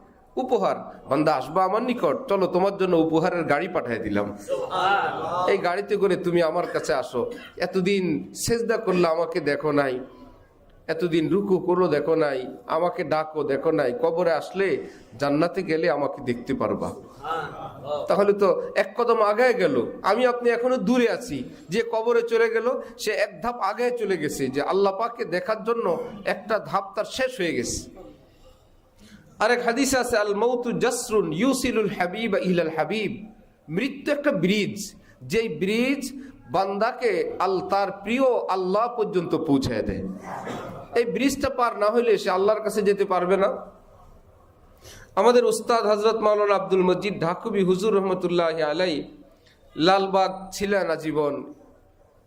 উপহার। বান্দা আসবা আমার নিকট, চলো তোমার জন্য উপহারের গাড়ি পাঠিয়ে দিলাম, এই গাড়িতে করে তুমি আমার কাছে আসো। এতদিন সেজদা করলে আমাকে দেখো নাই, এতদিন রুকু করো দেখো নাই, আমাকে ডাকো দেখো নাই, কবরে আসলে জান্নাতে গেলে আমাকে দেখতে পারবা। তাহলে তো এক কদম আগায় গেল। আমি আপনি এখনো দূরে আছি, যে কবরে চলে গেল সে এক ধাপ আগায় চলে গেছে, যে আল্লাহ পাককে দেখার জন্য একটা ধাপ তার শেষ হয়ে গেছে। আরেক হাদিস আছে, আল মাউতু জাসরুন ইউসিলুল হাবিব ইলাল হাবিব, মৃত্যু একটা ব্রিজ, যেই ব্রিজ বান্দাকে তার প্রিয় আল্লাহ পর্যন্ত পৌঁছায় দেয়। এই ব্রিজটা পার না হইলে সে আল্লাহর কাছে যেতে পারবে না। আমাদের উস্তাদ হযরত মাওলানা আব্দুল মজিদ ঢাকুবি হুজুর রহমতুল্লাহি আলাইহি লালবাগ ছিলেন আজীবন।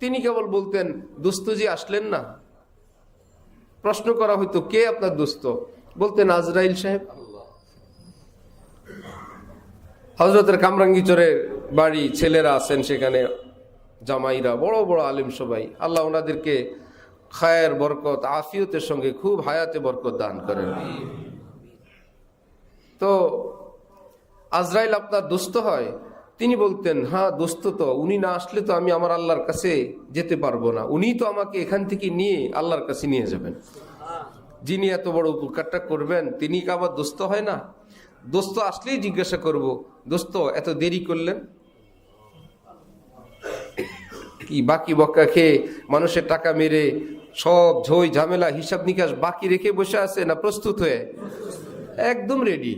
তিনি কেবল বলতেন, দোস্তজি আসলেন না? প্রশ্ন করা হইতো, কে আপনার দোস্ত? বলতেন, আজরাইল সাহেব। হযরতের কামরাঙ্গীচরের বাড়ি, ছেলেরা আছেন সেখানে, জামাইরা, বড় বড় আলেম সবাই, আল্লাহ ওনাদেরকে খায়ের, বরকত, আফিয়তের সঙ্গে খুব হায়াতে বরকত দান করেন। তো আজরাইল আপনার দোস্ত হয়? তিনি বলতেন, হ্যাঁ দোস্ত তো, উনি না আসলে তো আমি আমার আল্লাহর কাছে যেতে পারবো না, উনি তো আমাকে এখান থেকে নিয়ে আল্লাহর কাছে নিয়ে যাবেন। যিনি এত বড় উপকারটা করবেন তিনি কি আবার দোস্ত হয় না? দোস্ত আসলেই জিজ্ঞাসা করব, দোস্ত এত দেরি করলেন কি? বাকি বক্কা খেয়ে মানুষের টাকা মেরে সব ঝই ঝামেলা হিসাব নিকাশ বাকি রেখে বসে আছে, না প্রস্তুত হয়ে একদম রেডি?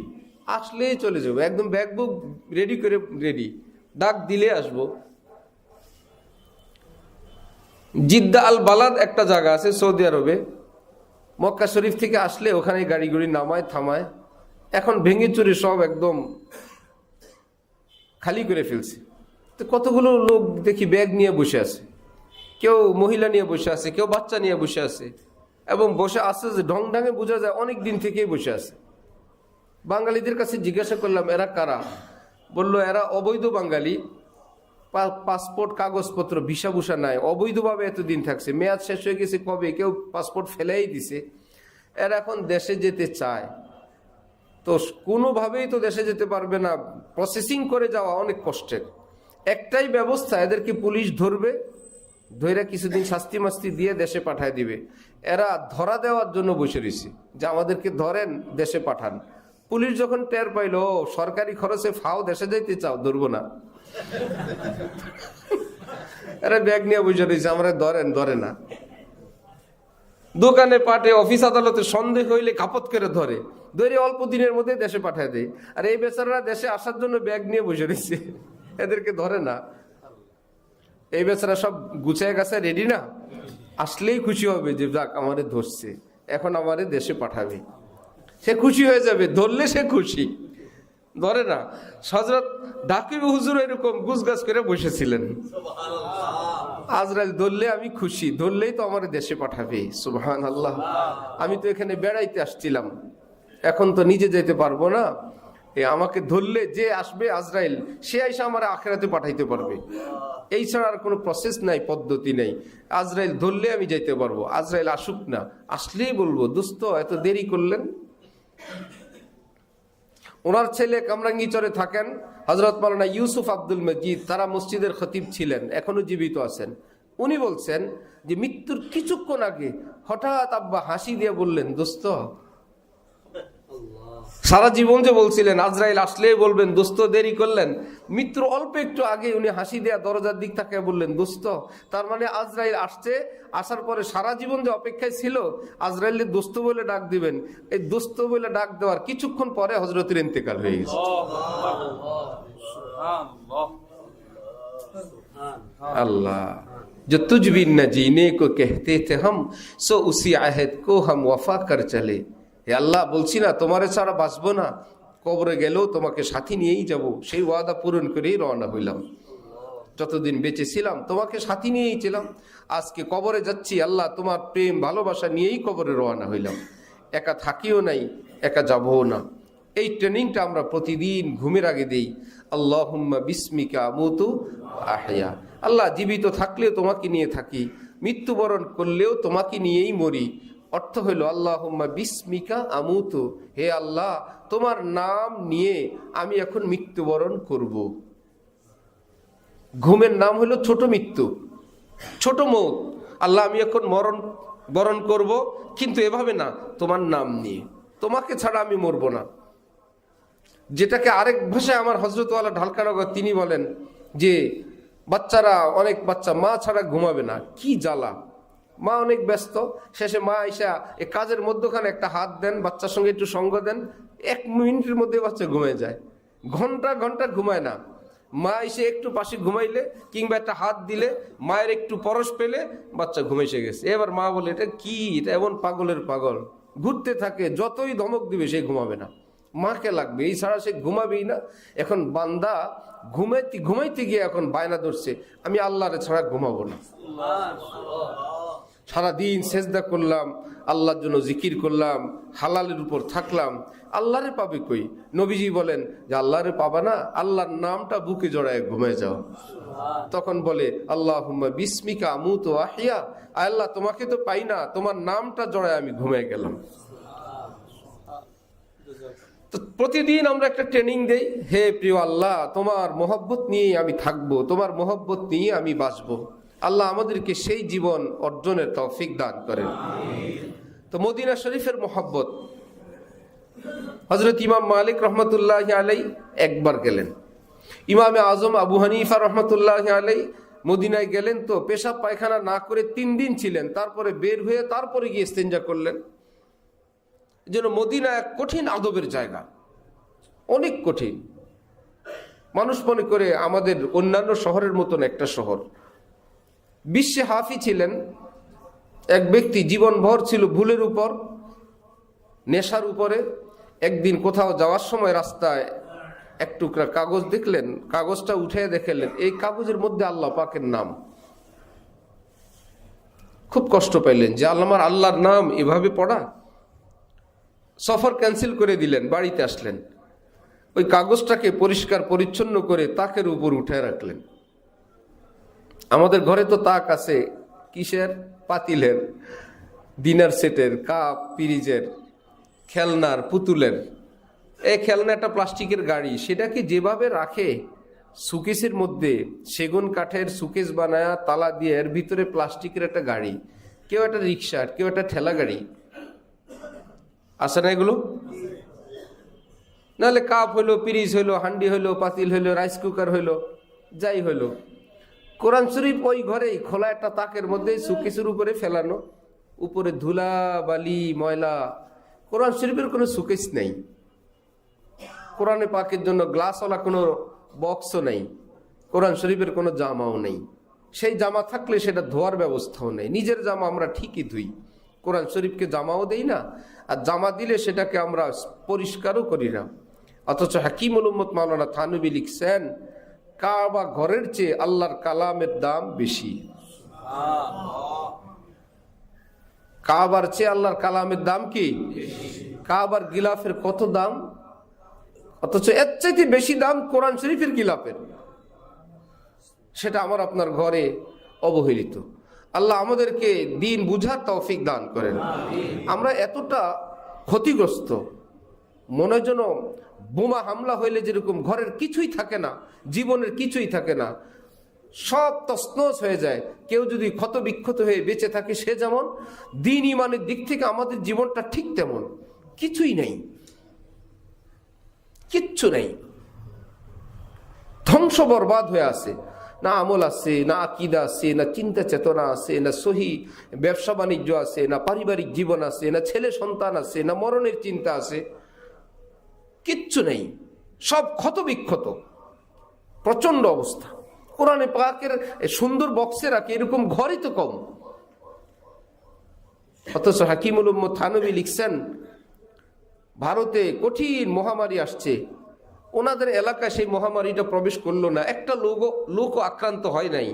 আসলেই চলে যাবো, একদম ব্যাগ বুক রেডি করে রেডি, ডাক দিলে আসবো। জিদ্দা আল বালাদ একটা জায়গা আছে সৌদি আরবে, মক্কা শরীফ থেকে আসলে ওখানে গাড়ি গুড়ি নামায় থামায়, এখন ভেঙে চুরে সব একদম খালি করে ফেলছে। তো কতগুলো লোক দেখি ব্যাগ নিয়ে বসে আছে, কেউ মহিলা নিয়ে বসে আছে, কেউ বাচ্চা নিয়ে বসে আছে, এবং বসে আছে যে ঢং ঢাঙে বোঝা যায় অনেক দিন থেকেই বসে আছে। বাঙালিদের কাছে জিজ্ঞাসা করলাম এরা কারা? বললো এরা অবৈধ বাঙালি, পাসপোর্ট কাগজপত্র ভিসা ভুসা নাই, অবৈধভাবে এতদিন থাকছে, মেয়াদ শেষ হয়ে গেছে কবে, কেউ পাসপোর্ট ফেলেই দিছে, এরা এখন দেশে যেতে চায়। তো কোনোভাবেই তো দেশে যেতে পারবে না, প্রসেসিং করে যাওয়া অনেক কষ্টের। একটাই ব্যবস্থা, এদেরকে পুলিশ ধরবে, ধরে কিছুদিন শাস্তি মাস্তি দিয়ে দেশে পাঠায় দিবে। এরা ধরা দেওয়ার জন্য বসে রয়েছে যে আমাদেরকে ধরেন, দেশে পাঠান। পুলিশ যখন টের পাইল সরকারি খরচে ফাও দেশে যাইতে চাও, ধরবো না, এরা ব্যাগ নিয়ে বসে রয়েছে, আমরা ধরেন, ধরে না। দোকানে পাটে, অফিস আদালতে সন্দেহ হইলে কাপত করে ধরে, ধরে অল্প দিনের মধ্যে দেশে পাঠায় দেয়। আর এই বেচারারা দেশে আসার জন্য ব্যাগ নিয়ে বসে রয়েছে, এদেরকে ধরে না। এই বেচারা সব গুছায় গাছে রেডি না, আসলেই খুশি হবে যে যাক আমারে ধরছে, এখন আমারে দেশে পাঠাবে, সে খুশি হয়ে যাবে। ধরলে সে খুশি, ধরে না। হযরত ডাকিব হুজুর এরকম গুছগাছ করে বসেছিলেন, আজরাইল ধরলে আমি খুশি, ধরলেই তো আমার দেশে পাঠাবে। সুবহানাল্লাহ, আমি তো এখানে বেড়াইতে আসছিলাম, এখন তো নিজে যেতে পারবো না, আমাকে ধরলে যে আসবে আজরাইল, সে আইসা আমার আখিরাতে পাঠাইতে পারবে। এই ছাড়া আর কোনো প্রসেস নাই, পদ্ধতি নেই। আজরাইল ধরলে আমি যাইতে পারবো, আজরাইল আসুক না, আসলেই বলবো দোস্ত এত দেরি করলেন। ওনার ছেলে কামরাঙ্গীচরে থাকেন হযরত মাওলানা ইউসুফ আব্দুল মজিদ, তারা মসজিদের খতিব ছিলেন, এখনো জীবিত আছেন। উনি বলছেন যে মৃত্যুর কিছুক্ষণ আগে হঠাৎ আব্বা হাসি দিয়ে বললেন, দোস্ত, সারা জীবন যে বলছিলেন আজরাইল আসলেই বলবেন দোস্ত দেরি করলেন, মৃত্যুর অল্প একটু আগে উনি হাসি দেয়া দরজার দিক তাকে বললেন দোস্ত। তার মানে আজরাইল আসছে, আসার পরে সারা জীবন যে অপেক্ষায় ছিল আজরাইলের দোস্ত বলে ডাক দিবেন, এই দোস্ত বলে ডাক দেওয়ার কিছুক্ষণ পরে হযরতের ইন্তেকাল হয়ে গেছে। अल्लाह जो तुझ भी न जीने को कहते थे हम सो उसी आहद को हम वफा कर चले। হে আল্লাহ, বলছি না তোমারে ছাড়া বাঁচবো না, কবরে গেলেও তোমাকে সাথী নিয়েই যাব, সেই ওয়াদা পূরণ করেই রওনা হইলাম। যতদিন বেঁচে ছিলাম তোমাকে সাথী নিয়েই ছিলাম, আজকে কবরে যাচ্ছি আল্লাহ তোমার প্রেম ভালোবাসা নিয়েই কবরে রওনা হইলাম, একা থাকিও নাই, একা যাবও না। এই ট্রেনিংটা আমরা প্রতিদিন ঘুমের আগে দেই। আল্লাহুম্মা বিসমিকা আমুতু আহয়া, আল্লাহ জীবিত থাকলেও তোমাকে নিয়ে থাকি, মৃত্যুবরণ করলেও তোমাকে নিয়েই মরি। অর্থ হইল আল্লাহুম্মা বিসমিকা আমুতু, হে আল্লাহ তোমার নাম নিয়ে আমি এখন মৃত্যুবরণ করব। ঘুমের নাম হলো ছোট মৃত্যু, ছোট মৌত। আল্লাহ আমি এখন মরণ বরণ করব, কিন্তু এভাবে না, তোমার নাম নিয়ে, তোমাকে ছাড়া আমি মরবো না। যেটাকে আরেক ভাষায় আমার হযরত ওয়ালা ঢালকানগর তিনি বলেন যে বাচ্চারা, অনেক বাচ্চা মা ছাড়া ঘুমাবে না, কি জ্বালা, মা অনেক ব্যস্ত, শেষে মা আইসা এই কাজের মধ্যখানে একটা হাত দেন, বাচ্চার সঙ্গে একটু সঙ্গ দেন, 1 মিনিটের মধ্যে বাচ্চা ঘুমিয়ে যায়, ঘন্টা ঘন্টা ঘুমায় না। মা এসে একটু পাশে ঘুমাইলে কিংবা একটা হাত দিলে, মায়ের একটু পরশ পেলে বাচ্চা ঘুমে এসে গেছে। এবার মা বলে এটা কি, এটা এমন পাগলের পাগল, ঘুরতে থাকে, যতই ধমক দিবে সে ঘুমাবে না, মাকে লাগবে, এই ছাড়া সে ঘুমাবেই না। এখন বান্দা ঘুমাইতে ঘুমাইতে গিয়ে এখন বায়না ধরছে আমি আল্লাহরে ছাড়া ঘুমাবো না। সারাদিন সেজদা করলাম, আল্লাহর জন্য জিকির করলাম, হালালের উপর থাকলাম, আল্লাহরে পাবে কই? নবীজি বলেন যে আল্লাহরে পাবা না, আল্লাহর নামটা বুকে জড়ায় ঘুমিয়ে যাও। তখন বলে আল্লাহুম্মা বিসমিকা আমুতু ওয়া আহইয়া, আল্লাহ তোমাকে তো পাই না, তোমার নামটা জড়ায় আমি ঘুমিয়ে গেলাম। তো প্রতিদিন আমরা একটা ট্রেনিং দেই, হে প্রিয় আল্লাহ, তোমার মহব্বত নিয়ে আমি থাকবো, তোমার মহব্বত নিয়ে আমি বাঁচবো। আল্লাহ আমাদেরকে সেই জীবন অর্জনের তৌফিক দান করেন। তো মদিনা শরীফের মহব্বত, হযরত ইমাম মালিক রহমতুল্লাহ আলাই একবার গেলেন, ইমামে আজম আবু হানিফা রহমতুল্লাহ আলাই মদিনায় গেলেন, তো পেশাব পায়খানা না করে 3 দিন ছিলেন, তারপরে বের হয়ে তারপরে গিয়ে ইস্তেঞ্জা করলেন। যেন মদিনা এক কঠিন আদবের জায়গা, অনেক কঠিন। মানুষ মনে করে আমাদের অন্যান্য শহরের মতন একটা শহর। বিশ্বে হাফি ছিলেন এক ব্যক্তি, জীবনভর ছিল ভুলের উপর, নেশার উপরে। একদিন কোথাও যাওয়ার সময় রাস্তায় এক টুকরা কাগজ দেখলেন, কাগজটা উঠে দেখলেন এই কাগজের মধ্যে আল্লাহ পাকের নাম। খুব কষ্ট পাইলেন যে আমার আল্লাহর নাম এভাবে পড়া। সফর ক্যান্সেল করে দিলেন, বাড়িতে আসলেন, ওই কাগজটাকে পরিষ্কার পরিচ্ছন্ন করে তাকের উপর উঠে রাখলেন। আমাদের ঘরে তো তাক আছে, কিসের? পাতিলের, ডিনার সেটের, কাপ, পিরিজের, খেলনার, পুতুলের। এই খেলনাটা প্লাস্টিকের গাড়ি, সেটাকে যেভাবে রাখে সুকেসের মধ্যে, সেগুন কাঠের সুকেস বানায়া তালা দিয়ে, এর ভিতরে প্লাস্টিকের একটা গাড়ি, কেউ একটা রিক্সা, কেউ একটা ঠেলা গাড়ি, আসে না এগুলো? নাহলে কাপ হইলো, পিরিজ হইলো, হান্ডি হইলো, পাতিল হইলো, রাইস কুকার হইলো, যাই হইলো। কোরআন শরীফ ওই ঘরেই খোলা একটা তাকের মধ্যে সুকেসের উপরে ফেলানো, উপরে ধুলা বালি ময়লা। কোরআন শরীফের কোনো সুকেস নেই, কোরআনে পাকের জন্য গ্লাসওয়ালা কোনো বক্সও নেই, কোরআন শরীফের কোনো জামাও নেই। সেই জামা থাকলে সেটা ধোয়ার ব্যবস্থাও নেই। নিজের জামা আমরা ঠিকই ধুই, কোরআন শরীফকে জামাও দেই না, আর জামা দিলে সেটাকে আমরা পরিষ্কারও করি না। অথচ হাকিমুল উম্মত মাওলানা থানভী লিখছেন, কাবা ঘরের চেয়ে আল্লাহর কালামের দাম বেশি। কাবার চেয়ে আল্লাহর কালামের দাম কি? কাবার গিলাফের কত দাম, অথচ এর চাইতে বেশি দাম কোরআন শরীফের গিলাফের। সেটা আমার আপনার ঘরে অবহেলিত। আল্লাহ আমাদেরকে দিন বুঝার তৌফিক দান করেন। আমরা এতটা ক্ষতিগ্রস্ত, মনে যেন বোমা হামলা হইলে যেরকম ঘরের কিছুই থাকে না, জীবনের কিছুই থাকে না, সব তছনছ হয়ে যায়। কেউ যদি ক্ষত বিক্ষত হয়ে বেঁচে থাকে, সে যেমন দিন ইমানের দিক থেকে আমাদের জীবনটা ঠিক তেমন, কিছুই নেই, কিচ্ছু নেই, ধ্বংস বরবাদ হয়ে আছে। না আমল আছে, না আকীদা আছে, না চিন্তা চেতনা আছে, না সহি ব্যবসা বাণিজ্য আছে, না পারিবারিক জীবন আছে, না ছেলে সন্তান আছে, না মরণের চিন্তা আছে, কিচ্ছু নেই, সব ক্ষত বিক্ষত, প্রচন্ড অবস্থা। কোরআনে পাকের সুন্দর বক্সে রাখে এরকম ঘরই তো কম। অথচ হাকিমুল উম্মত থানভী লিখছেন, ভারতে কঠিন মহামারী আসছে, ওনাদের এলাকায় সেই মহামারীটা প্রবেশ করলো না, একটা লোকও আক্রান্ত হয় নাই।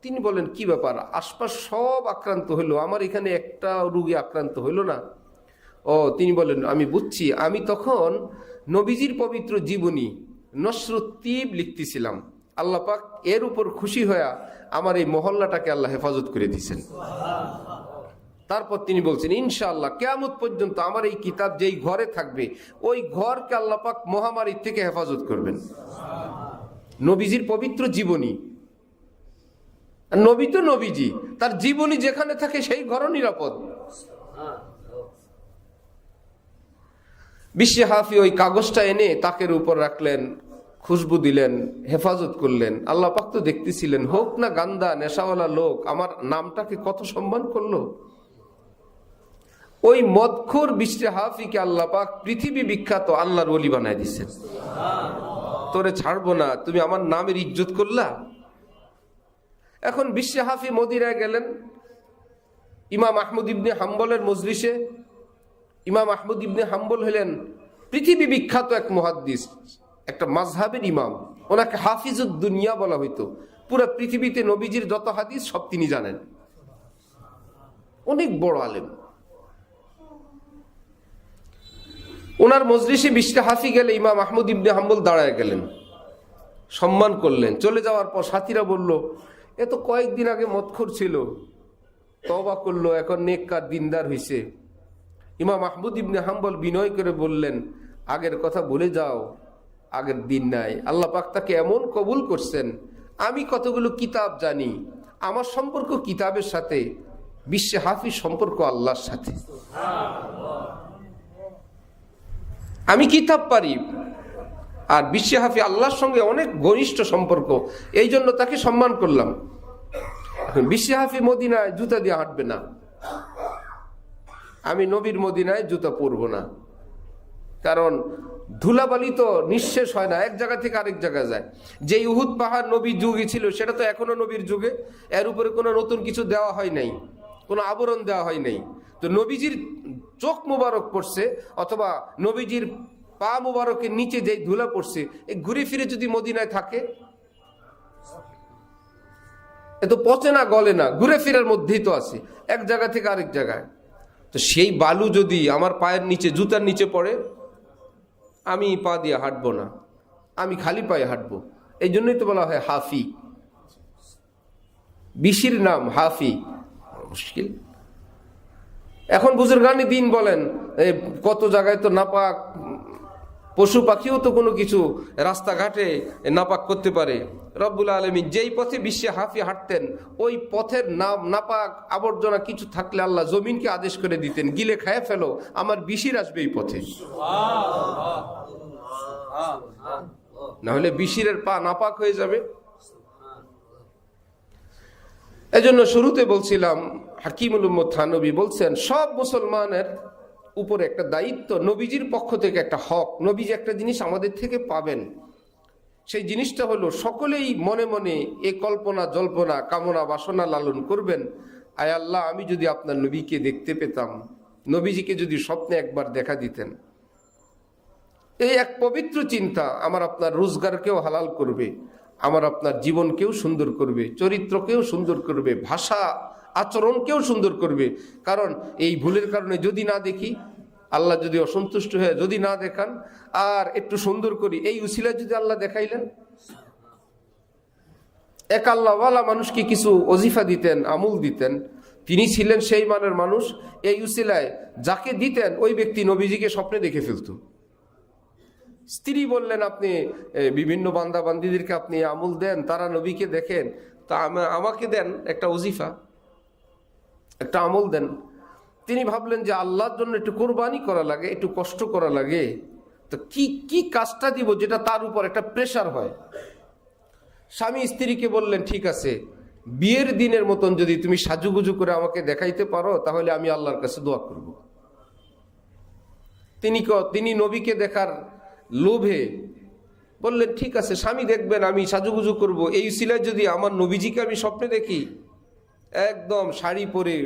তিনি বলেন কি ব্যাপার, আশপাশ সব আক্রান্ত হইলো, আমার এখানে একটা রোগী আক্রান্ত হইল না। ও, তিনি বলেন আমি বুঝছি, আমি তখন নবীজির পবিত্র জীবনী নসরুত্তিব লিখতেছিলাম, আল্লাহ পাক এর উপর খুশি হয়ে আমার এই মহল্লাটাকে আল্লাহ হেফাজত করে দিয়েছেন। তারপর তিনি বলছেন ইনশাআল্লাহ কিয়ামত পর্যন্ত আমার এই কিতাব যেই ঘরে থাকবে, ওই ঘরকে আল্লাহ পাক মহামারীর থেকে হেফাজত করবেন। নবীজির পবিত্র জীবনী, নবী তো নবীজি, তার জীবনী যেখানে থাকে সেই ঘরও নিরাপদ। বিশ্বে হাফি ওই কাগজটা এনে তাকের উপর রাখলেন, খুশবু দিলেন, হেফাজত করলেন। আল্লাহ পাক তো দেখতেছিলেন, হোক না গান্দা নেশাওয়ালা লোক, আমার নামটাকে কত সম্মান করলো। ওই মদখোর বিশ্বে হাফিকে আল্লাহ পাক পৃথিবী বিখ্যাত আল্লাহর ওলি বানায় দিচ্ছেন। তোরে ছাড়বো না, তুমি আমার নামের ইজ্জত করলা। এখন বিশ্বে হাফি মদিনায় গেলেন, ইমাম আহমদ ইবনে হাম্বলের মজলিসে। ইমাম আহমদ ইবনে হাম্বল হলেন পৃথিবী বিখ্যাত এক মুহাদ্দিস, একটা মাযহাবের ইমাম। ওনাকে হাফিজুদ দুনিয়া বলা হইতো। পুরো পৃথিবীতে নবীজির যত হাদিস সব তিনি জানেন। অনেক বড় আলেম। ওনার মজলিসে বিশটা হাফি গেলে ইমাম আহমদ ইবনে হাম্বল দাঁড়ায় গেলেন, সম্মান করলেন। চলে যাওয়ার পর সাথীরা বলল, এ তো কয়েকদিন আগে মদখোর ছিল, তওবা করলো, এখন নেককার দিনদার হইছে। ইমাম আহমদ ইবনে হাম্বল বিনয় করে বললেন, আগের কথা ভুলে যাও, আগের দিন নাই। আল্লাহ পাক তাকে এমন কবুল করছেন, আমি কতগুলো কিতাব জানি, আমার সম্পর্ক কিতাবের সাথে, বিশ্বে হাফিজ সম্পর্ক আল্লাহর সাথে। আমি কিতাব পারি আর বিশ্বে হাফিজ আল্লাহর সঙ্গে অনেক ঘনিষ্ঠ সম্পর্ক, এই জন্য তাকে সম্মান করলাম। বিশ্বে হাফিজ মদিনায় জুতা দিয়ে হাঁটবে না, আমি নবীর মদিনায় জুতা পরবো না, কারণ ধুলাবালি তো নিঃশেষ হয় না, এক জায়গা থেকে আরেক জায়গায় যায়। যে উহুদ পাহাড় নবীর যুগে ছিল, সেটা তো এখনো নবীর যুগে, এর উপরে কোনো নতুন কিছু দেওয়া হয় নাই, কোনো আবরণ দেওয়া হয় নাই। তো নবীজির চোখ মুবারক পড়ছে অথবা নবীজির পা মুবারকের নিচে যেই ধুলা পড়ছে, এই ঘুরে ফিরে যদি মদিনায় থাকে, এ তো পচে না, গলে না, ঘুরে ফিরার মধ্যেই তো আছে, এক জায়গা থেকে আরেক জায়গায়। তো সেই বালু যদি আমার পায়ের নিচে, জুতার নিচে পড়ে, আমি পা দিয়ে হাঁটবো না, আমি খালি পায়ে হাঁটবো। এই জন্যই তো বলা হয় হাফি। বিশির নাম হাফি, মুশকিল। এখন বুজুর্গানি দিন বলেন, কত জায়গায় তো নাপাক, পশু পাখিও তো কোনো কিছু রাস্তাঘাটে নাপাক করতে পারে। রব্বুল আলামিন যেই পথে বিশ্বে হাফি হাঁটতেন, ওই পথের নাম নাপাক আবর্জনা কিছু থাকলে আল্লাহ জমিনকে আদেশ করে দিতেন, গিলে খায় ফেলো, আমার বিশির আসবে এই পথে। না হলে বিশিরের পা নাপাক হয়ে যাবে। এজন্য শুরুতে বলছিলাম, হাকিমুল উম্মত থানবী বলছেন, সব মুসলমানের উপরে একটা দায়িত্ব, নবীজির পক্ষ থেকে একটা হক। নবীজি একটা জিনিস আমাদের থেকে পাবেন, সেই জিনিসটা হলো সকলেই মনে মনে এ কল্পনা জল্পনা কামনা বাসনা লালন করবেন, আয় আল্লাহ, আমি যদি আপনার নবীকে দেখতে পেতাম, নবীজিকে যদি স্বপ্নে একবার দেখা দিতেন। এই এক পবিত্র চিন্তা আমার আপনার রোজগারকেও হালাল করবে, আমার আপনার জীবনকেও সুন্দর করবে, চরিত্রকেও সুন্দর করবে, ভাষা আচরণকেও সুন্দর করবে। কারণ এই ভুলের কারণে যদি না দেখি, আল্লাহ যদি অসন্তুষ্ট হয়ে যদি না দেখান, আর একটু সুন্দর করি, এই উসিলায় যদি আল্লাহ দেখাইলেন। এক আল্লাহওয়ালা মানুষকে কিছু ওজিফা দিতেন, আমল দিতেন, তিনি ছিলেন সেই মানের মানুষ, এই উসিলায় যাকে দিতেন ওই ব্যক্তি নবীজিকে স্বপ্নে দেখে ফেলত। স্ত্রী বললেন, আপনি বিভিন্ন বান্দা বান্দিদেরকে আপনি আমল দেন, তারা নবীকে দেখেন, তা আমাকে দেন একটা ওজিফা, একটা আমল দেন। তিনি ভাবলেন যে আল্লাহর জন্য একটু কোরবানি করা লাগে, একটু কষ্ট করা লাগে, তো কি কাজটা দিব যেটা তার উপর একটা প্রেশার হয়। স্বামী স্ত্রীকে বললেন, ঠিক আছে, বিয়ের দিনের মতন যদি তুমি সাজুগুজু করে আমাকে দেখাইতে পারো, তাহলে আমি আল্লাহর কাছে দোয়া করব। তিনি নবীকে দেখার লোভে বললেন, ঠিক আছে স্বামী, দেখবেন আমি সাজুগুজু করব, এই উসিলায় যদি আমার নবীজিকে আমি স্বপ্নে দেখি, একদম শাড়ি পরে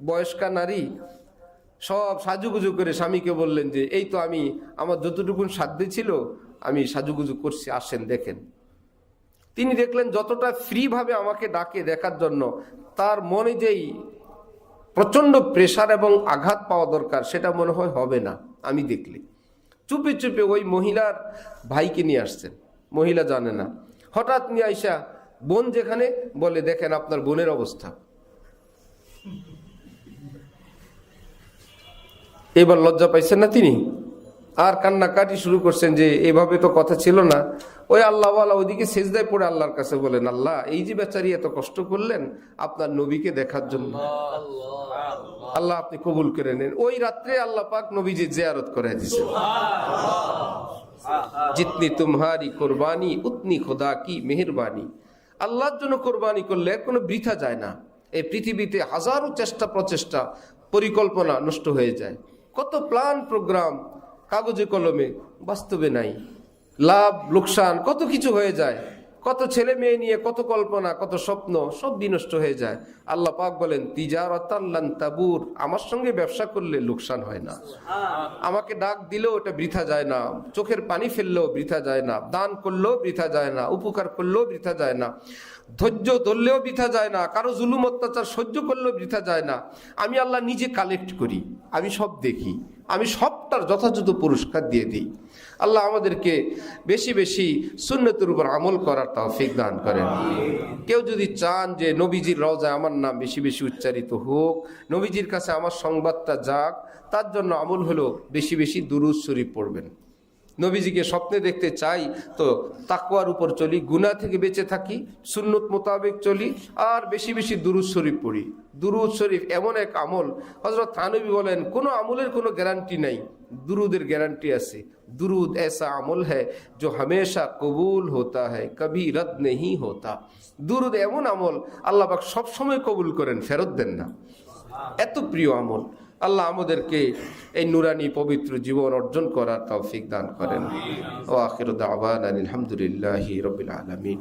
বয়স্কা নারী, সব সাজুগুজু করে স্বামীকে বললেন যে এই তো আমি, আমার যতটুকুন সাধ্যে ছিল আমি সাজুগুজু করছি, আসেন দেখেন। তিনি দেখলেন যতটা ফ্রিভাবে আমাকে ডাকে দেখার জন্য, তার মনে যেই প্রচণ্ড প্রেশার এবং আঘাত পাওয়া দরকার, সেটা মনে হয় হবে না। আমি দেখলে চুপে চুপে ওই মহিলার ভাইকে নিয়ে আসছেন, মহিলা জানে না। হঠাৎ নিয়ে আইসা বোন যেখানে, বলে দেখেন আপনার বোনের অবস্থা। এবার লজ্জা পাইছেন না তিনি, আর কান্নাকাটি শুরু করছেন যে এভাবে তো কথা ছিল না। ওই আল্লাহওয়ালা ওইদিকে সেজদায় পড়ে আল্লাহর কাছে বলেন, আল্লাহ, এই যে বেচারি এত কষ্ট করলেন আপনার নবীকে দেখার জন্য, আল্লাহ আপনি কবুল করে নেন। ওই রাত্রে আল্লাহ পাক নবীজি জিয়ারত করে দিয়েছেন। জিতনি তুমহারি কোরবানি উতনি খোদা কি মেহেরবানি। আল্লাহর জন্য কোরবানি করলে কোনো বৃথা যায় না। এই পৃথিবীতে হাজারো চেষ্টা প্রচেষ্টা পরিকল্পনা নষ্ট হয়ে যায়, কত প্ল্যান প্রোগ্রাম কাগজে কলমে, বাস্তবে নাই, লাভ লোকসান কত কিছু হয়ে যায়। কত ছেলে মেয়ে নিয়ে কত কল্পনা, কত স্বপ্ন, সব বিনষ্ট হয়ে যায়। আল্লাহ পাক বলেন তিজারাতান লান তাবুর, আমার সঙ্গে ব্যবসা করলে লোকসান হয় না। আমাকে ডাক দিলেও ওটা বৃথা যায় না, চোখের পানি ফেললেও বৃথা যায় না, দান করলেও বৃথা যায় না, উপকার করলেও বৃথা যায় না, ধৈর্য ধরলেও বৃথা যায় না, কারো জুলুম অত্যাচার সহ্য করলেও বৃথা যায় না। আমি আল্লাহ নিজে কালেক্ট করি, আমি সব দেখি, আমি সবটার যথাযথ পুরস্কার দিয়ে দিই। আল্লাহ আমাদেরকে বেশি বেশি সুন্নতের উপর আমল করার তৌফিক দান করেন। কেউ যদি চান যে নবীজির রওজায় আমার নাম বেশি বেশি উচ্চারিত হোক, নবীজির কাছে আমার সংবাদটা যাক, তার জন্য আমল হলো বেশি বেশি দুরূদ শরীফ পড়বেন। নবীজিকে স্বপ্নে দেখতে চাই তো তাকওয়ার উপর চলি, গুনাহ থেকে বেঁচে থাকি, সুন্নত মোতাবেক চলি, আর বেশি বেশি দুরূদ শরীফ পড়ি। দুরূদ শরীফ এমন এক আমল, হযরত থানবী বলেন কোনো আমলের কোনো গ্যারান্টি নাই, दुरूদের গ্যারান্টি আছে। दुरूद ऐसा अमल है जो हमेशा कबूल होता है, कभी रद्द नहीं होता। दुरूद এমন আমল আল্লাহ পাক সব সময় কবুল করেন, ফেরত দেন না, এত প্রিয় আমল। আল্লাহ আমাদেরকে এই নুরানি পবিত্র জীবন অর্জন করার তৌফিক দান করেন। ওয়া আখিরু দাওয়ানা আলহামদুলিল্লাহি রাব্বিল আলামিন।